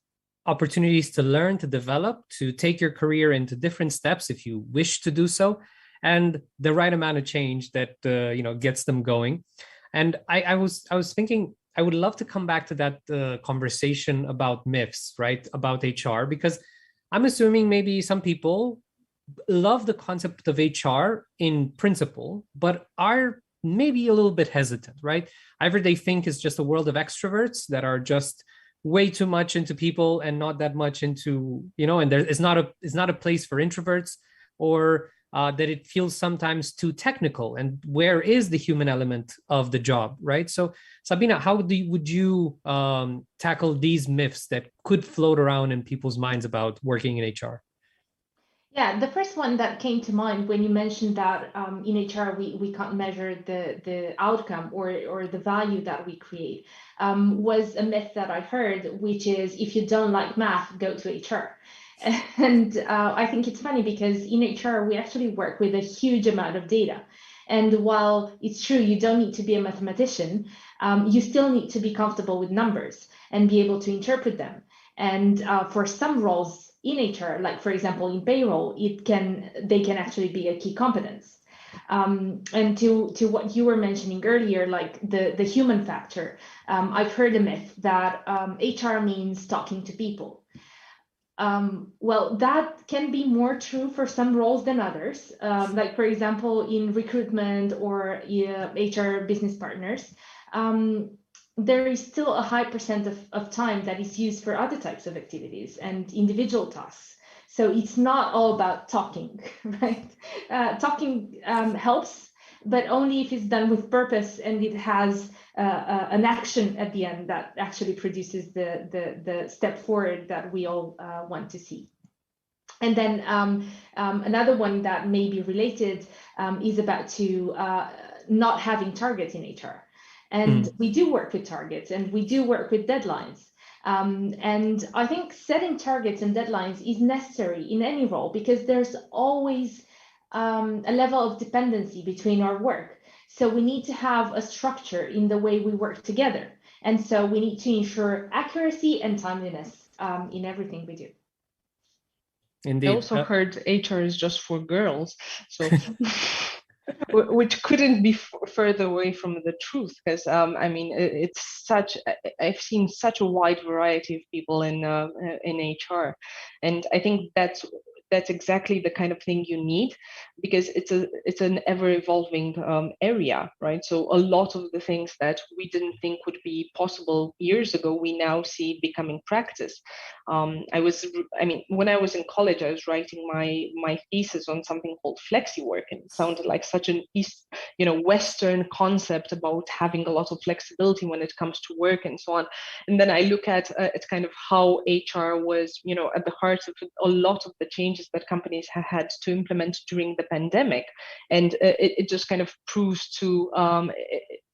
opportunities to learn, to develop, to take your career into different steps if you wish to do so, and the right amount of change that gets them going. And I was thinking I would love to come back to that conversation about myths, right, about HR, because I'm assuming maybe some people love the concept of HR in principle, but are maybe a little bit hesitant, right? Either they think it's just a world of extroverts that are just way too much into people and not that much into, and there is not a place for introverts, or that it feels sometimes too technical. And where is the human element of the job, right? So, Sabina, how would you tackle these myths that could float around in people's minds about working in HR? Yeah, the first one that came to mind when you mentioned that in HR we can't measure the outcome or the value that we create was a myth that I heard, which is if you don't like math, go to HR. And I think it's funny because in HR we actually work with a huge amount of data. And while it's true you don't need to be a mathematician, you still need to be comfortable with numbers and be able to interpret them. And for some roles in HR, like for example in payroll, they can actually be a key competence. And to what you were mentioning earlier, like the human factor, I've heard a myth that HR means talking to people. Well, that can be more true for some roles than others. Like for example, in recruitment or HR business partners, there is still a high percent of time that is used for other types of activities and individual tasks. So it's not all about talking, right? Talking helps, but only if it's done with purpose and it has an action at the end that actually produces the step forward that we all want to see. And then another one that may be related is about not having targets in HR. And we do work with targets and we do work with deadlines. And I think setting targets and deadlines is necessary in any role because there's always a level of dependency between our work. So we need to have a structure in the way we work together. And so we need to ensure accuracy and timeliness in everything we do. Indeed. I also heard HR is just for girls, so which couldn't be further away from the truth. Because I mean, it's such. I've seen such a wide variety of people in HR, and I think that's exactly the kind of thing you need, because it's an ever-evolving area, right? So a lot of the things that we didn't think would be possible years ago, we now see becoming practice. When I was in college, I was writing my thesis on something called flexi work, and it sounded like such an Western concept about having a lot of flexibility when it comes to work and so on. And then I look at kind of how HR was, at the heart of a lot of the changes that companies have had to implement during the pandemic, and it just kind of proves to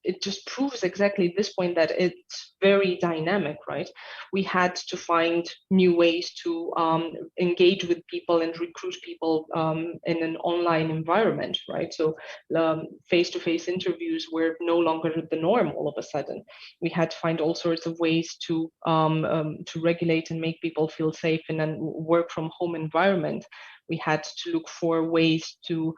it just proves exactly this point, that it's very dynamic, right? We had to find new ways to engage with people and recruit people in an online environment, right? So face-to-face interviews were no longer the norm all of a sudden. We had to find all sorts of ways to regulate and make people feel safe in a work from home environment. We had to look for ways to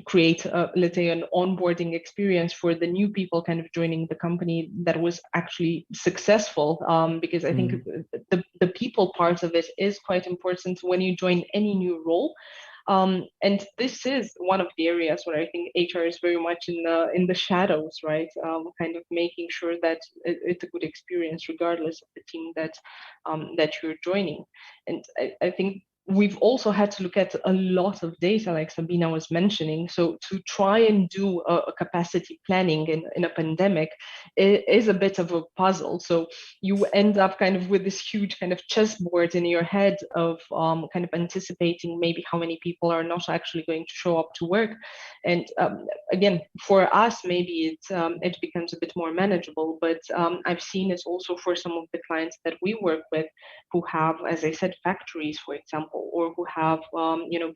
create, let's say, an onboarding experience for the new people kind of joining the company that was actually successful, because I think the people part of it is quite important when you join any new role. And this is one of the areas where I think HR is very much in the shadows, right? Kind of making sure that it's a good experience regardless of the team that you're joining. And I think we've also had to look at a lot of data, like Sabina was mentioning. So to try and do a capacity planning in a pandemic is a bit of a puzzle. So you end up kind of with this huge kind of chessboard in your head of kind of anticipating maybe how many people are not actually going to show up to work. And again, for us, maybe it becomes a bit more manageable, but I've seen it also for some of the clients that we work with who have, as I said, factories, for example, or who have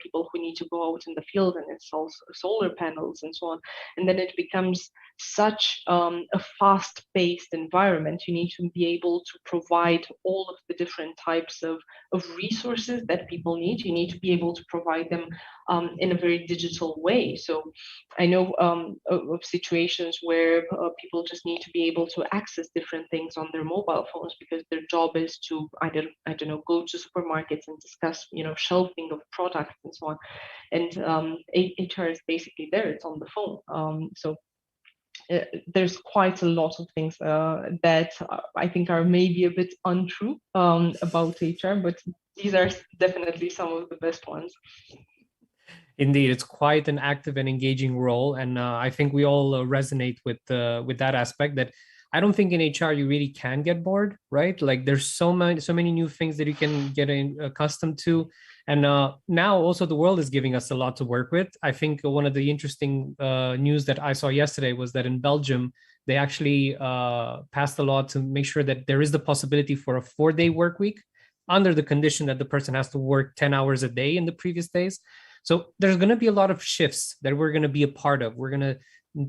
people who need to go out in the field and install solar panels and so on. And then it becomes such a fast-paced environment. You need to be able to provide all of the different types of resources that people need. You need to be able to provide them in a very digital way. So I know of situations where people just need to be able to access different things on their mobile phones because their job is to, I don't know, go to supermarkets and discuss, shelving of products and so on. And HR is basically there, it's on the phone. So there's quite a lot of things that I think are maybe a bit untrue about HR, but these are definitely some of the best ones. Indeed, it's quite an active and engaging role, and I think we all resonate with that aspect. That I don't think in HR you really can get bored, right? Like there's so many new things that you can get accustomed to, and now also the world is giving us a lot to work with. I think one of the interesting news that I saw yesterday was that in Belgium they actually passed a law to make sure that there is the possibility for a 4-day work week under the condition that the person has to work 10 hours a day in the previous days. So there's going to be a lot of shifts that we're going to be a part of. We're going to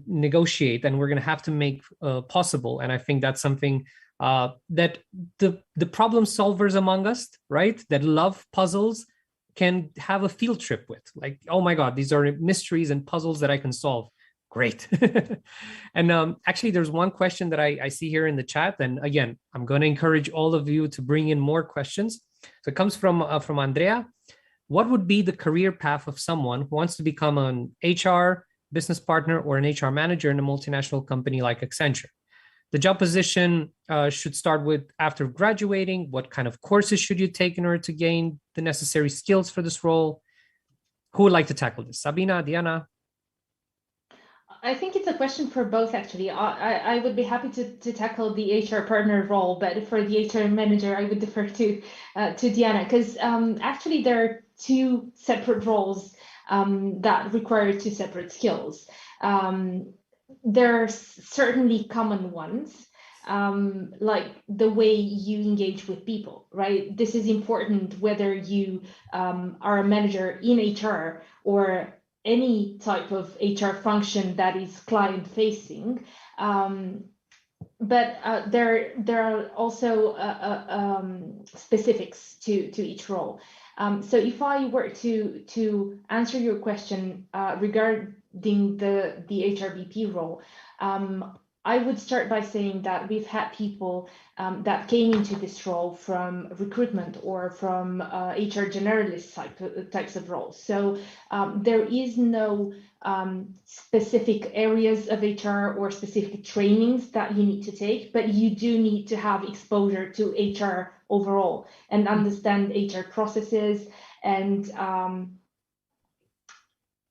negotiate and we're going to have to make possible. And I think that's something that the problem solvers among us, right, that love puzzles can have a field trip with. Like, oh my God, these are mysteries and puzzles that I can solve. Great. And actually, there's one question that I see here in the chat. And again, I'm going to encourage all of you to bring in more questions. So it comes from Andrea. What would be the career path of someone who wants to become an HR business partner or an HR manager in a multinational company like Accenture? The job position should start with after graduating. What kind of courses should you take in order to gain the necessary skills for this role? Who would like to tackle this? Sabina, Diana? I think it's a question for both, actually. I would be happy to tackle the HR partner role, but for the HR manager, I would defer to Diana, because actually there are two separate roles that require two separate skills. There are certainly common ones, like the way you engage with people, right? This is important whether you are a manager in HR or any type of HR function that is client facing. But there are also specifics to each role. So if I were to answer your question regarding the HRBP role, I would start by saying that we've had people that came into this role from recruitment or from HR generalist types of roles. So there is no specific areas of HR or specific trainings that you need to take, but you do need to have exposure to HR overall and understand HR processes, and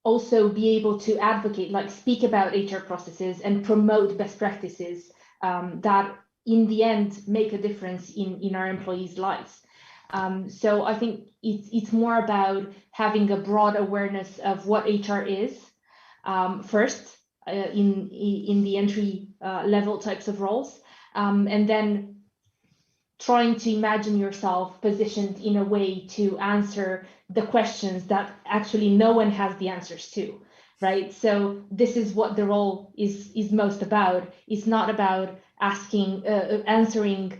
also be able to advocate, like speak about HR processes and promote best practices that in the end make a difference in our employees' lives. So I think it's more about having a broad awareness of what HR is first in the entry level types of roles, and then trying to imagine yourself positioned in a way to answer the questions that actually no one has the answers to, right? So this is what the role is most about. It's not about answering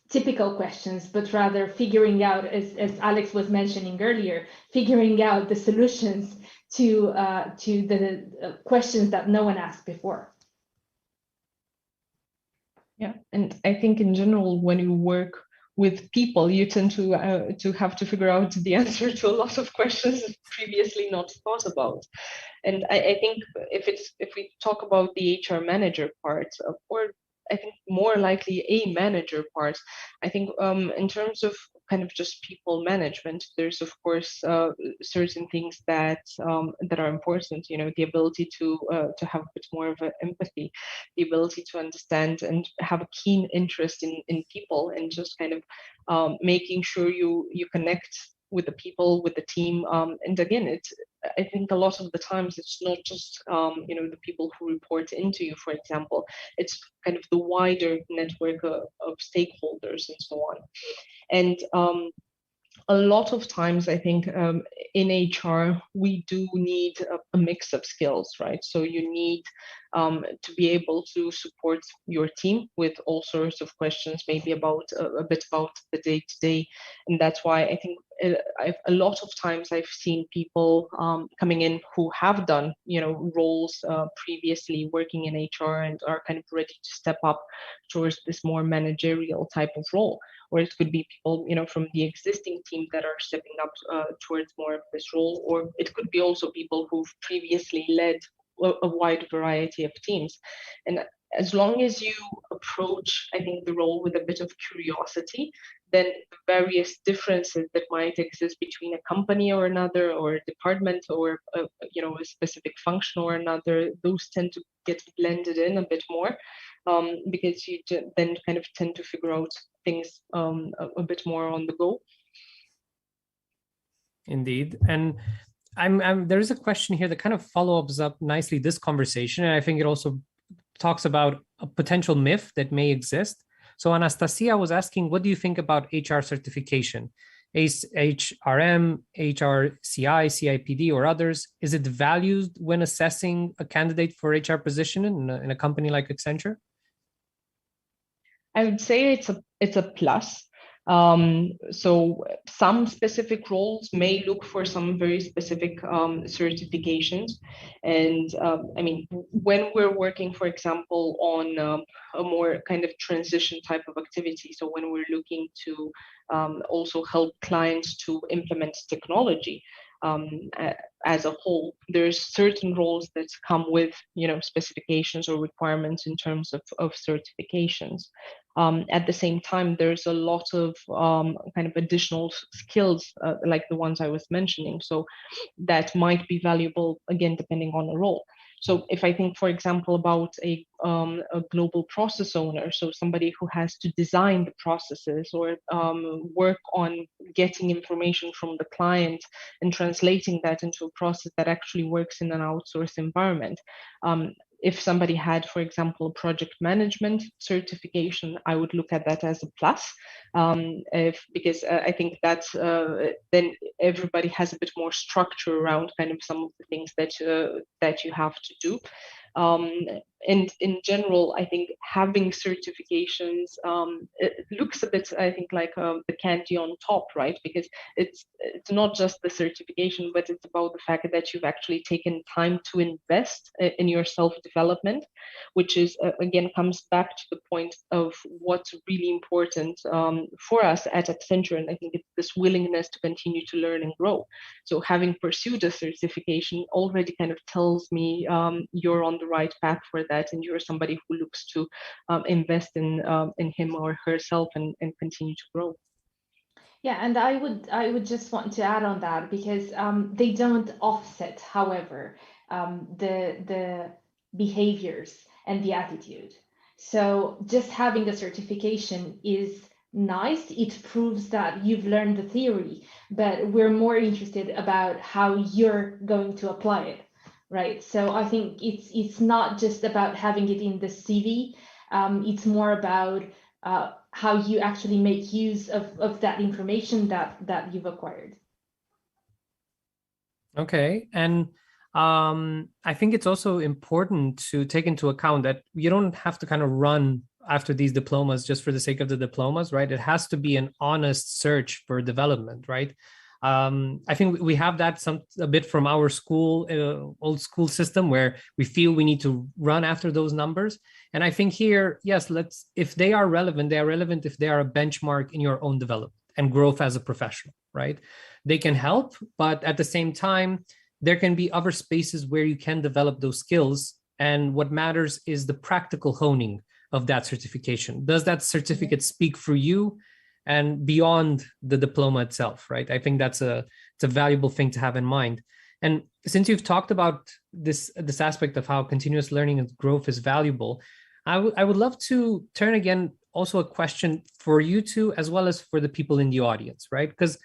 typical questions, but rather figuring out, as Alex was mentioning earlier, figuring out the solutions to the questions that no one asked before. Yeah, and I think in general, when you work with people, you tend to have to figure out the answer to a lot of questions previously not thought about. And I think if we talk about the HR manager part, or I think more likely a manager part, I think in terms of kind of just people management, there's of course certain things that are important. You know, the ability to have a bit more of an empathy, the ability to understand and have a keen interest in people, and just kind of making sure you connect with the people, with the team. And again, I think a lot of the times it's not just the people who report into you, for example. It's kind of the wider network of stakeholders and so on. And a lot of times, I think in HR, we do need a mix of skills, right? So you need to be able to support your team with all sorts of questions, maybe about a bit about the day-to-day. And that's why I think a lot of times I've seen people coming in who have done, roles previously working in HR and are kind of ready to step up towards this more managerial type of role. Or it could be people, from the existing team that are stepping up towards more of this role. Or it could be also people who've previously led a wide variety of teams. And as long as you approach, I think, the role with a bit of curiosity, then the various differences that might exist between a company or another, or a department, or a specific function or another, those tend to get blended in a bit more, because you then kind of tend to figure out things a bit more on the go. Indeed. And there is a question here that kind of follows up nicely this conversation, and I think it also talks about a potential myth that may exist. So Anastasia was asking, what do you think about HR certification? HRM, HRCI, CIPD, or others? Is it valued when assessing a candidate for HR position in a company like Accenture? I would say it's a plus. So some specific roles may look for some very specific certifications. And I mean, when we're working, for example, on a more kind of transition type of activity, so when we're looking to also help clients to implement technology as a whole, there's certain roles that come with, specifications or requirements in terms of certifications. At the same time, there's a lot of kind of additional skills like the ones I was mentioning, so that might be valuable, again, depending on the role. So if I think, for example, about a global process owner, so somebody who has to design the processes or work on getting information from the client and translating that into a process that actually works in an outsourced environment. If somebody had, for example, a project management certification, I would look at that as a plus, because I think that then everybody has a bit more structure around kind of some of the things that you have to do. And in general, I think having certifications, it looks a bit, I think, like the candy on top, right? Because it's not just the certification, but it's about the fact that you've actually taken time to invest in your self-development, which is, again, comes back to the point of what's really important for us at Accenture. And I think it's this willingness to continue to learn and grow. So having pursued a certification already kind of tells me you're on the right path for that, and you're somebody who looks to invest in him or herself and continue to grow. Yeah, and I would just want to add on that, because they don't offset, however, the behaviors and the attitude. So just having a certification is nice. It proves that you've learned the theory, but we're more interested about how you're going to apply it, right? So I think it's not just about having it in the CV. It's more about how you actually make use of that information that you've acquired. Okay. And I think it's also important to take into account that you don't have to kind of run after these diplomas just for the sake of the diplomas, right? It has to be an honest search for development, right? I think we have that a bit from our school, old school system, where we feel we need to run after those numbers. And I think here, yes, if they are relevant, they are relevant if they are a benchmark in your own development and growth as a professional, right? They can help, but at the same time, there can be other spaces where you can develop those skills. And what matters is the practical honing of that certification. Does that certificate speak for you and beyond the diploma itself, right? I think it's a valuable thing to have in mind. And since you've talked about this aspect of how continuous learning and growth is valuable, I would love to turn again also a question for you two, as well as for the people in the audience, right? Because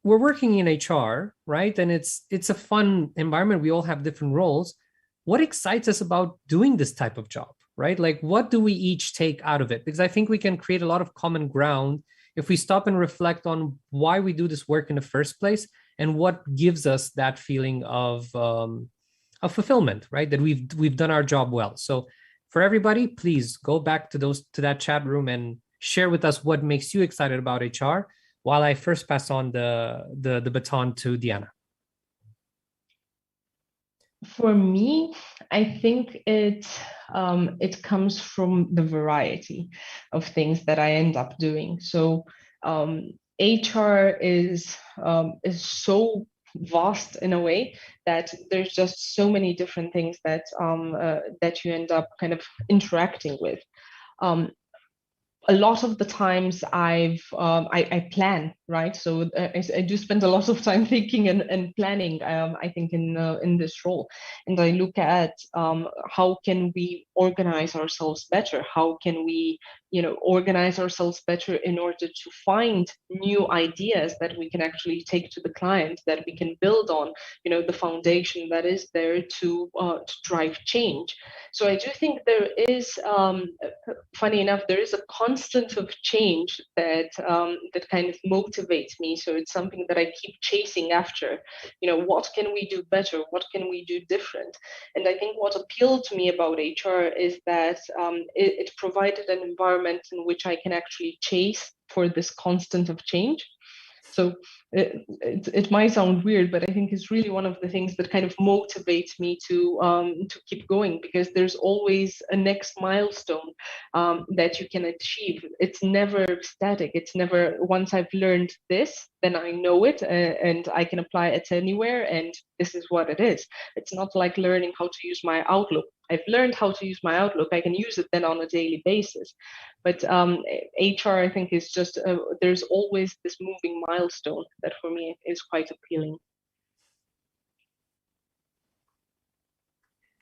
we're working in HR, right? And it's a fun environment. We all have different roles. What excites us about doing this type of job, right? Like, what do we each take out of it? Because I think we can create a lot of common ground if we stop and reflect on why we do this work in the first place and what gives us that feeling of fulfillment, right? That we've done our job well. So for everybody, please go back to that chat room and share with us what makes you excited about HR, while I first pass on the baton to Diana. For me, I think it comes from the variety of things that I end up doing. So HR is so vast in a way that there's just so many different things that that you end up kind of interacting with. A lot of the times I plan, right? So I do spend a lot of time thinking and planning, I think, in this role. And I look at how can we organize ourselves better? How can we, organize ourselves better in order to find new ideas that we can actually take to the client, that we can build on, the foundation that is there to drive change. So I do think there is, funny enough, there is a constant of change that that kind of motivates me. So it's something that I keep chasing after. What can we do better? What can we do different? And I think what appealed to me about HR is that it provided an environment in which I can actually chase for this constant of change. So it might sound weird, but I think it's really one of the things that kind of motivates me to keep going, because there's always a next milestone that you can achieve. It's never static. It's never, once I've learned this, then I know it and I can apply it anywhere, and this is what it is. It's not like learning how to use my Outlook. I've learned how to use my Outlook. I can use it then on a daily basis. But HR, I think, is just, there's always this moving milestone that for me is quite appealing.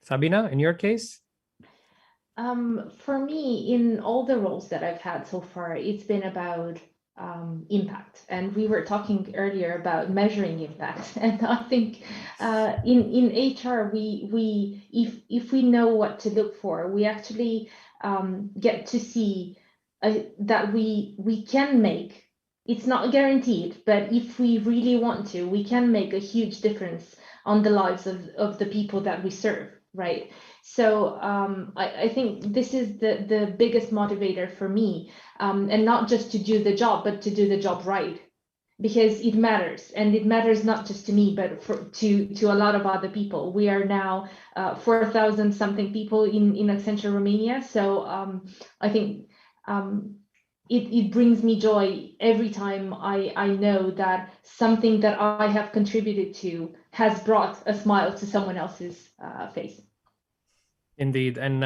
Sabina, in your case? For me, in all the roles that I've had so far, it's been about impact. And we were talking earlier about measuring impact. And I think in HR, if we know what to look for, we actually get to see that we can make. It's not guaranteed, but if we really want to, we can make a huge difference on the lives of the people that we serve, right? So I think this is the biggest motivator for me, and not just to do the job, but to do the job right, because it matters, and it matters not just to me, but to a lot of other people. We are now 4,000 something people in Accenture Romania, so I think it brings me joy every time I know that something that I have contributed to has brought a smile to someone else's face. Indeed. And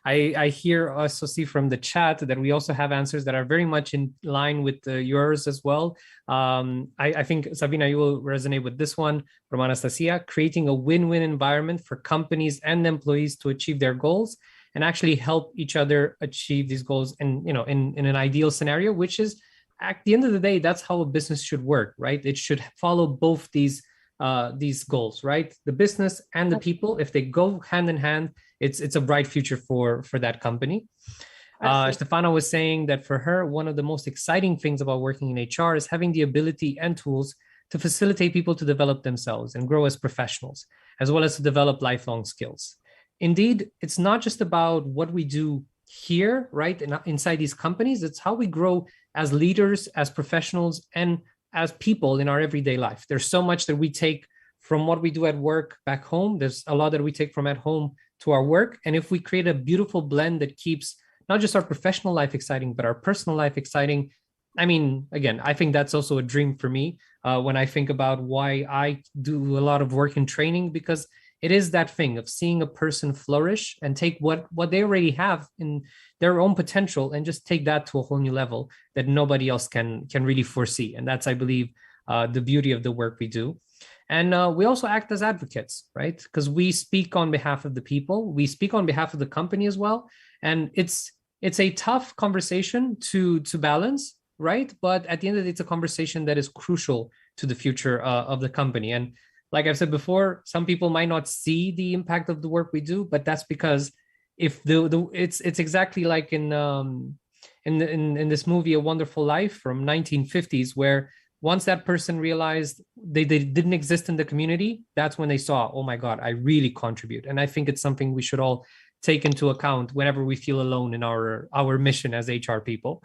I hear also see from the chat that we also have answers that are very much in line with yours as well. I think, Sabina, you will resonate with this one from Anastasia: creating a win-win environment for companies and employees to achieve their goals and actually help each other achieve these goals in an ideal scenario, which is, at the end of the day, that's how a business should work, right? It should follow both these goals, right? The business and the people, if they go hand in hand, it's a bright future for that company. Stefana was saying that for her, one of the most exciting things about working in HR is having the ability and tools to facilitate people to develop themselves and grow as professionals, as well as to develop lifelong skills. Indeed, it's not just about what we do here, right, inside these companies. It's how we grow as leaders, as professionals, and as people in our everyday life. There's so much that we take from what we do at work back home. There's a lot that we take from at home to our work. And if we create a beautiful blend that keeps not just our professional life exciting, but our personal life exciting, I mean, again, I think that's also a dream for me when I think about why I do a lot of work in training, because it is that thing of seeing a person flourish and take what they already have in their own potential and just take that to a whole new level that nobody else can really foresee. And that's, I believe, the beauty of the work we do. And we also act as advocates, right? Because we speak on behalf of the people, we speak on behalf of the company as well. And it's a tough conversation to balance, right? But at the end of the day, it's a conversation that is crucial to the future of the company. And like I've said before, some people might not see the impact of the work we do, but that's because if it's exactly like in this movie A Wonderful Life from 1950s, where once that person realized they didn't exist in the community, that's when they saw, oh my God, I really contribute. And I think it's something we should all take into account whenever we feel alone in our mission as HR people.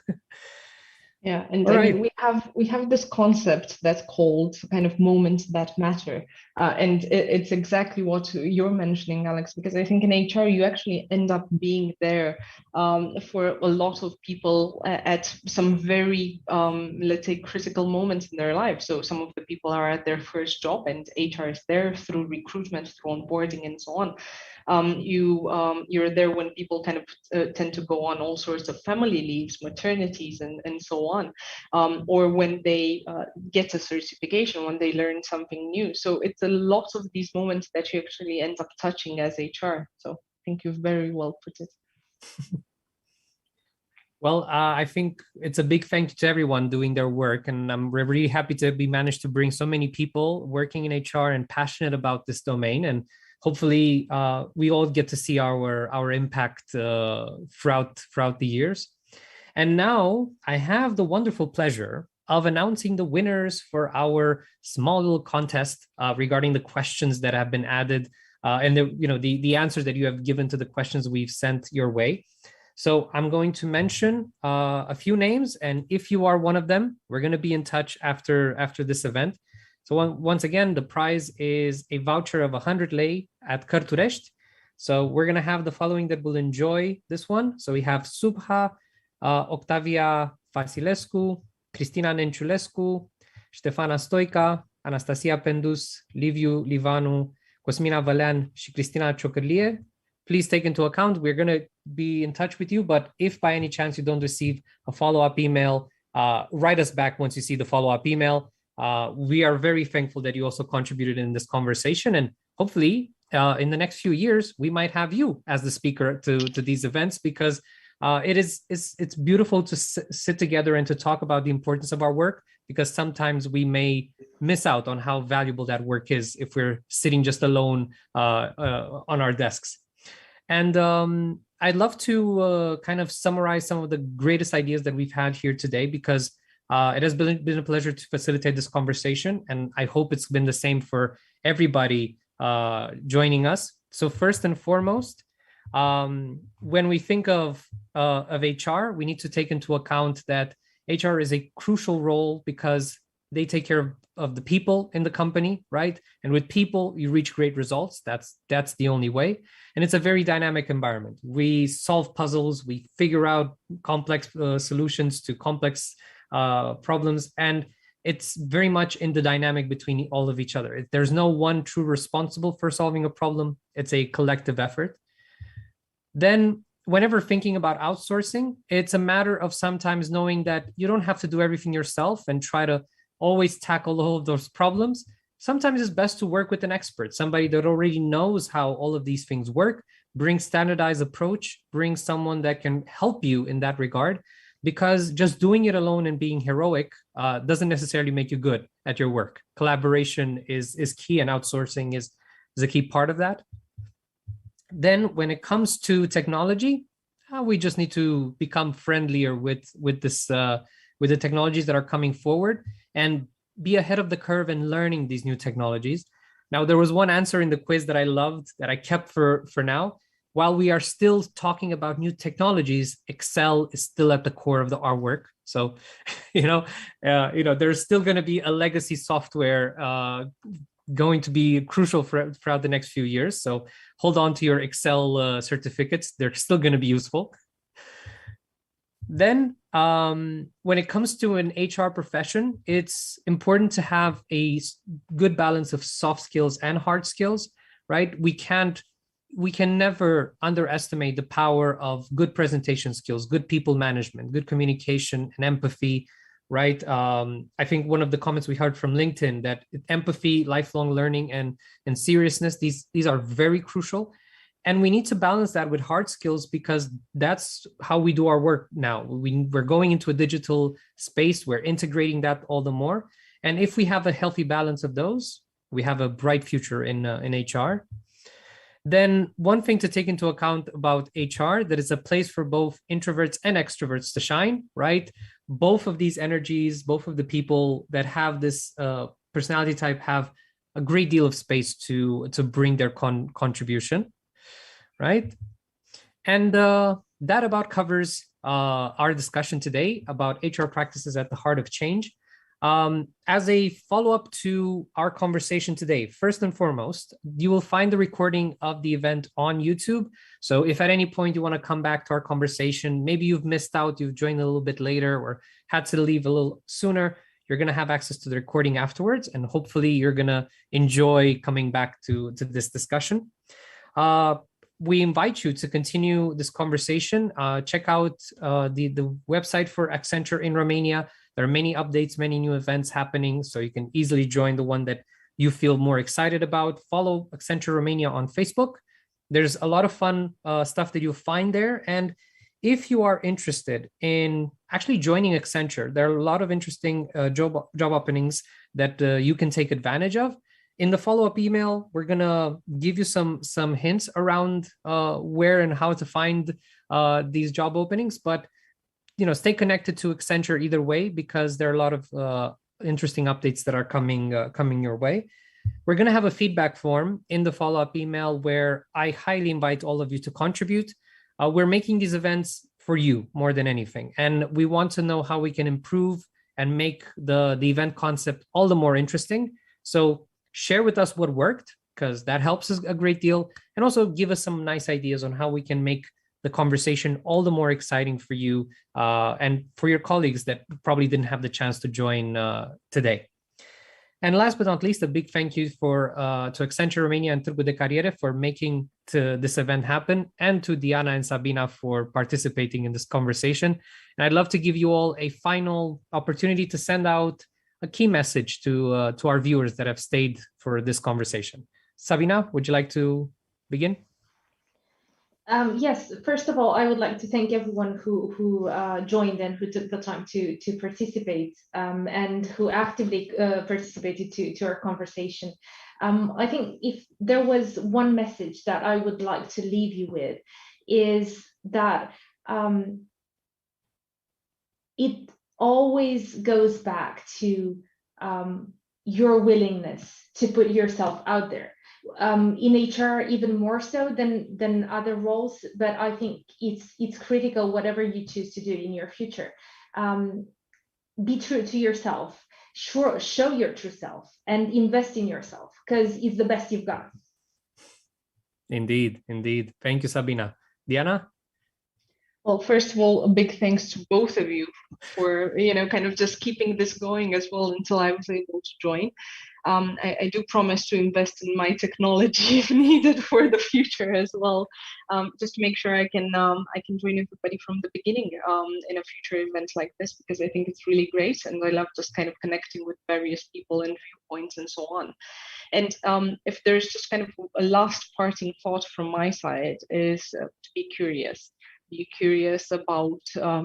Yeah, and All I right. mean, we have this concept that's called kind of moments that matter, and it's exactly what you're mentioning, Alex, because I think in HR you actually end up being there for a lot of people at some very let's say critical moments in their life. So some of the people are at their first job, and HR is there through recruitment, through onboarding, and so on. You're there when people kind of tend to go on all sorts of family leaves, maternities, and so on, or when they get a certification, when they learn something new. So it's a lot of these moments that you actually end up touching as HR. So I think you've very well put it. Well, I think it's a big thank you to everyone doing their work. And I'm really happy to be managed to bring so many people working in HR and passionate about this domain. And hopefully we all get to see our impact throughout the years. And now I have the wonderful pleasure of announcing the winners for our small little contest regarding the questions that have been added and the answers that you have given to the questions we've sent your way. So I'm going to mention a few names, and if you are one of them, we're going to be in touch after this event. So once again, the prize is a voucher of 100 lei at Cărturești. So we're going to have the following that will enjoy this one. So we have Subha, Octavia Vasilescu, Cristina Nenciulescu, Ștefana Stoica, Anastasia Pendus, Liviu Livanu, Cosmina Vălean și Cristina Ciocărlie. Please take into account, we're going to be in touch with you, but if by any chance you don't receive a follow-up email, write us back once you see the follow-up email. We are very thankful that you also contributed in this conversation, and hopefully in the next few years, we might have you as the speaker to these events, because it's beautiful to sit together and to talk about the importance of our work, because sometimes we miss out on how valuable that work is if we're sitting just alone on our desks. And I'd love to kind of summarize some of the greatest ideas that we've had here today, because it has been a pleasure to facilitate this conversation, and I hope it's been the same for everybody joining us. So first and foremost, when we think of HR, we need to take into account that HR is a crucial role because they take care of the people in the company, right? And with people, you reach great results. That's the only way. And it's a very dynamic environment. We solve puzzles, we figure out complex solutions to complex problems, and it's very much in the dynamic between all of each other. There's no one true responsible for solving a problem. It's a collective effort. Then whenever thinking about outsourcing, it's a matter of sometimes knowing that you don't have to do everything yourself and try to always tackle all of those problems. Sometimes it's best to work with an expert, somebody that already knows how all of these things work, bring standardized approach, bring someone that can help you in that regard, because just doing it alone and being heroic doesn't necessarily make you good at your work. Collaboration is key, and outsourcing is a key part of that. Then when it comes to technology, we just need to become friendlier with the technologies that are coming forward and be ahead of the curve in learning these new technologies. Now, there was one answer in the quiz that I loved that I kept for now. While we are still talking about new technologies, Excel is still at the core of our work. So, there's still going to be a legacy software going to be crucial throughout the next few years. So hold on to your Excel certificates. They're still going to be useful. Then when it comes to an HR profession, it's important to have a good balance of soft skills and hard skills, right? We can never underestimate the power of good presentation skills, good people management, good communication and empathy, right? I think one of the comments we heard from LinkedIn, that empathy, lifelong learning, and seriousness, these are very crucial. And we need to balance that with hard skills, because that's how we do our work now. We're going into a digital space. We're integrating that all the more. And if we have a healthy balance of those, we have a bright future in HR. Then one thing to take into account about HR, that it's a place for both introverts and extroverts to shine, right? Both of these energies, both of the people that have this personality type have a great deal of space to bring their contribution, right? And that about covers our discussion today about HR practices at the heart of change. As a follow-up to our conversation today, first and foremost, you will find the recording of the event on YouTube. So if at any point you want to come back to our conversation, maybe you've missed out, you've joined a little bit later or had to leave a little sooner, you're going to have access to the recording afterwards, and hopefully you're going to enjoy coming back to this discussion. We invite you to continue this conversation. Check out the website for Accenture in Romania. There are many updates, many new events happening, so you can easily join the one that you feel more excited about. Follow Accenture Romania on Facebook. There's a lot of fun stuff that you'll find there. And if you are interested in actually joining Accenture, there are a lot of interesting job openings that you can take advantage of. In the follow-up email, we're gonna give you some hints around where and how to find these job openings. But stay connected to Accenture either way, because there are a lot of interesting updates that are coming your way. We're gonna have a feedback form in the follow-up email where I highly invite all of you to contribute. We're making these events for you more than anything, and we want to know how we can improve and make the event concept all the more interesting. So share with us what worked, because that helps us a great deal, and also give us some nice ideas on how we can make the conversation all the more exciting for you and for your colleagues that probably didn't have the chance to join today. And last but not least, a big thank you to Accenture Romania and Târgu de Cariere for making this event happen, and to Diana and Sabina for participating in this conversation. And I'd love to give you all a final opportunity to send out a key message to our viewers that have stayed for this conversation. Sabina, would you like to begin? Yes, first of all, I would like to thank everyone who joined and who took the time to participate and who actively participated to our conversation. I think if there was one message that I would like to leave you with is that it always goes back to your willingness to put yourself out there. In HR, even more so than other roles, but I think it's critical whatever you choose to do in your future. Be true to yourself, show your true self, and invest in yourself because it's the best you've got. Indeed, indeed. Thank you, Sabina. Diana? Well, first of all, a big thanks to both of you for, kind of just keeping this going as well until I was able to join. I do promise to invest in my technology if needed for the future as well, just to make sure I can join everybody from the beginning in a future event like this, because I think it's really great and I love just kind of connecting with various people and viewpoints and so on. And if there's just kind of a last parting thought from my side is to be curious. Be curious about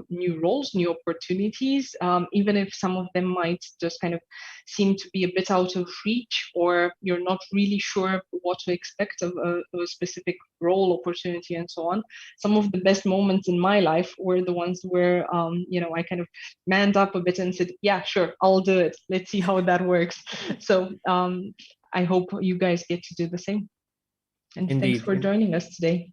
new roles, new opportunities, even if some of them might just kind of seem to be a bit out of reach, or you're not really sure what to expect of a specific role, opportunity, and so on. Some of the best moments in my life were the ones where, I kind of manned up a bit and said, yeah, sure, I'll do it. Let's see how that works. So I hope you guys get to do the same. And Indeed. Thanks for joining us today.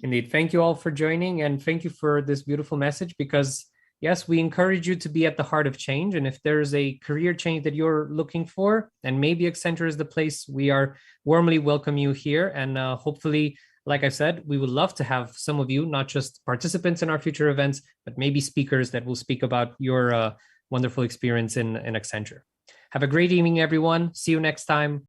Indeed. Thank you all for joining, and thank you for this beautiful message, because yes, we encourage you to be at the heart of change. And if there's a career change that you're looking for, and maybe Accenture is the place, we are warmly welcome you here. And hopefully, like I said, we would love to have some of you, not just participants in our future events, but maybe speakers that will speak about your wonderful experience in Accenture. Have a great evening, everyone. See you next time.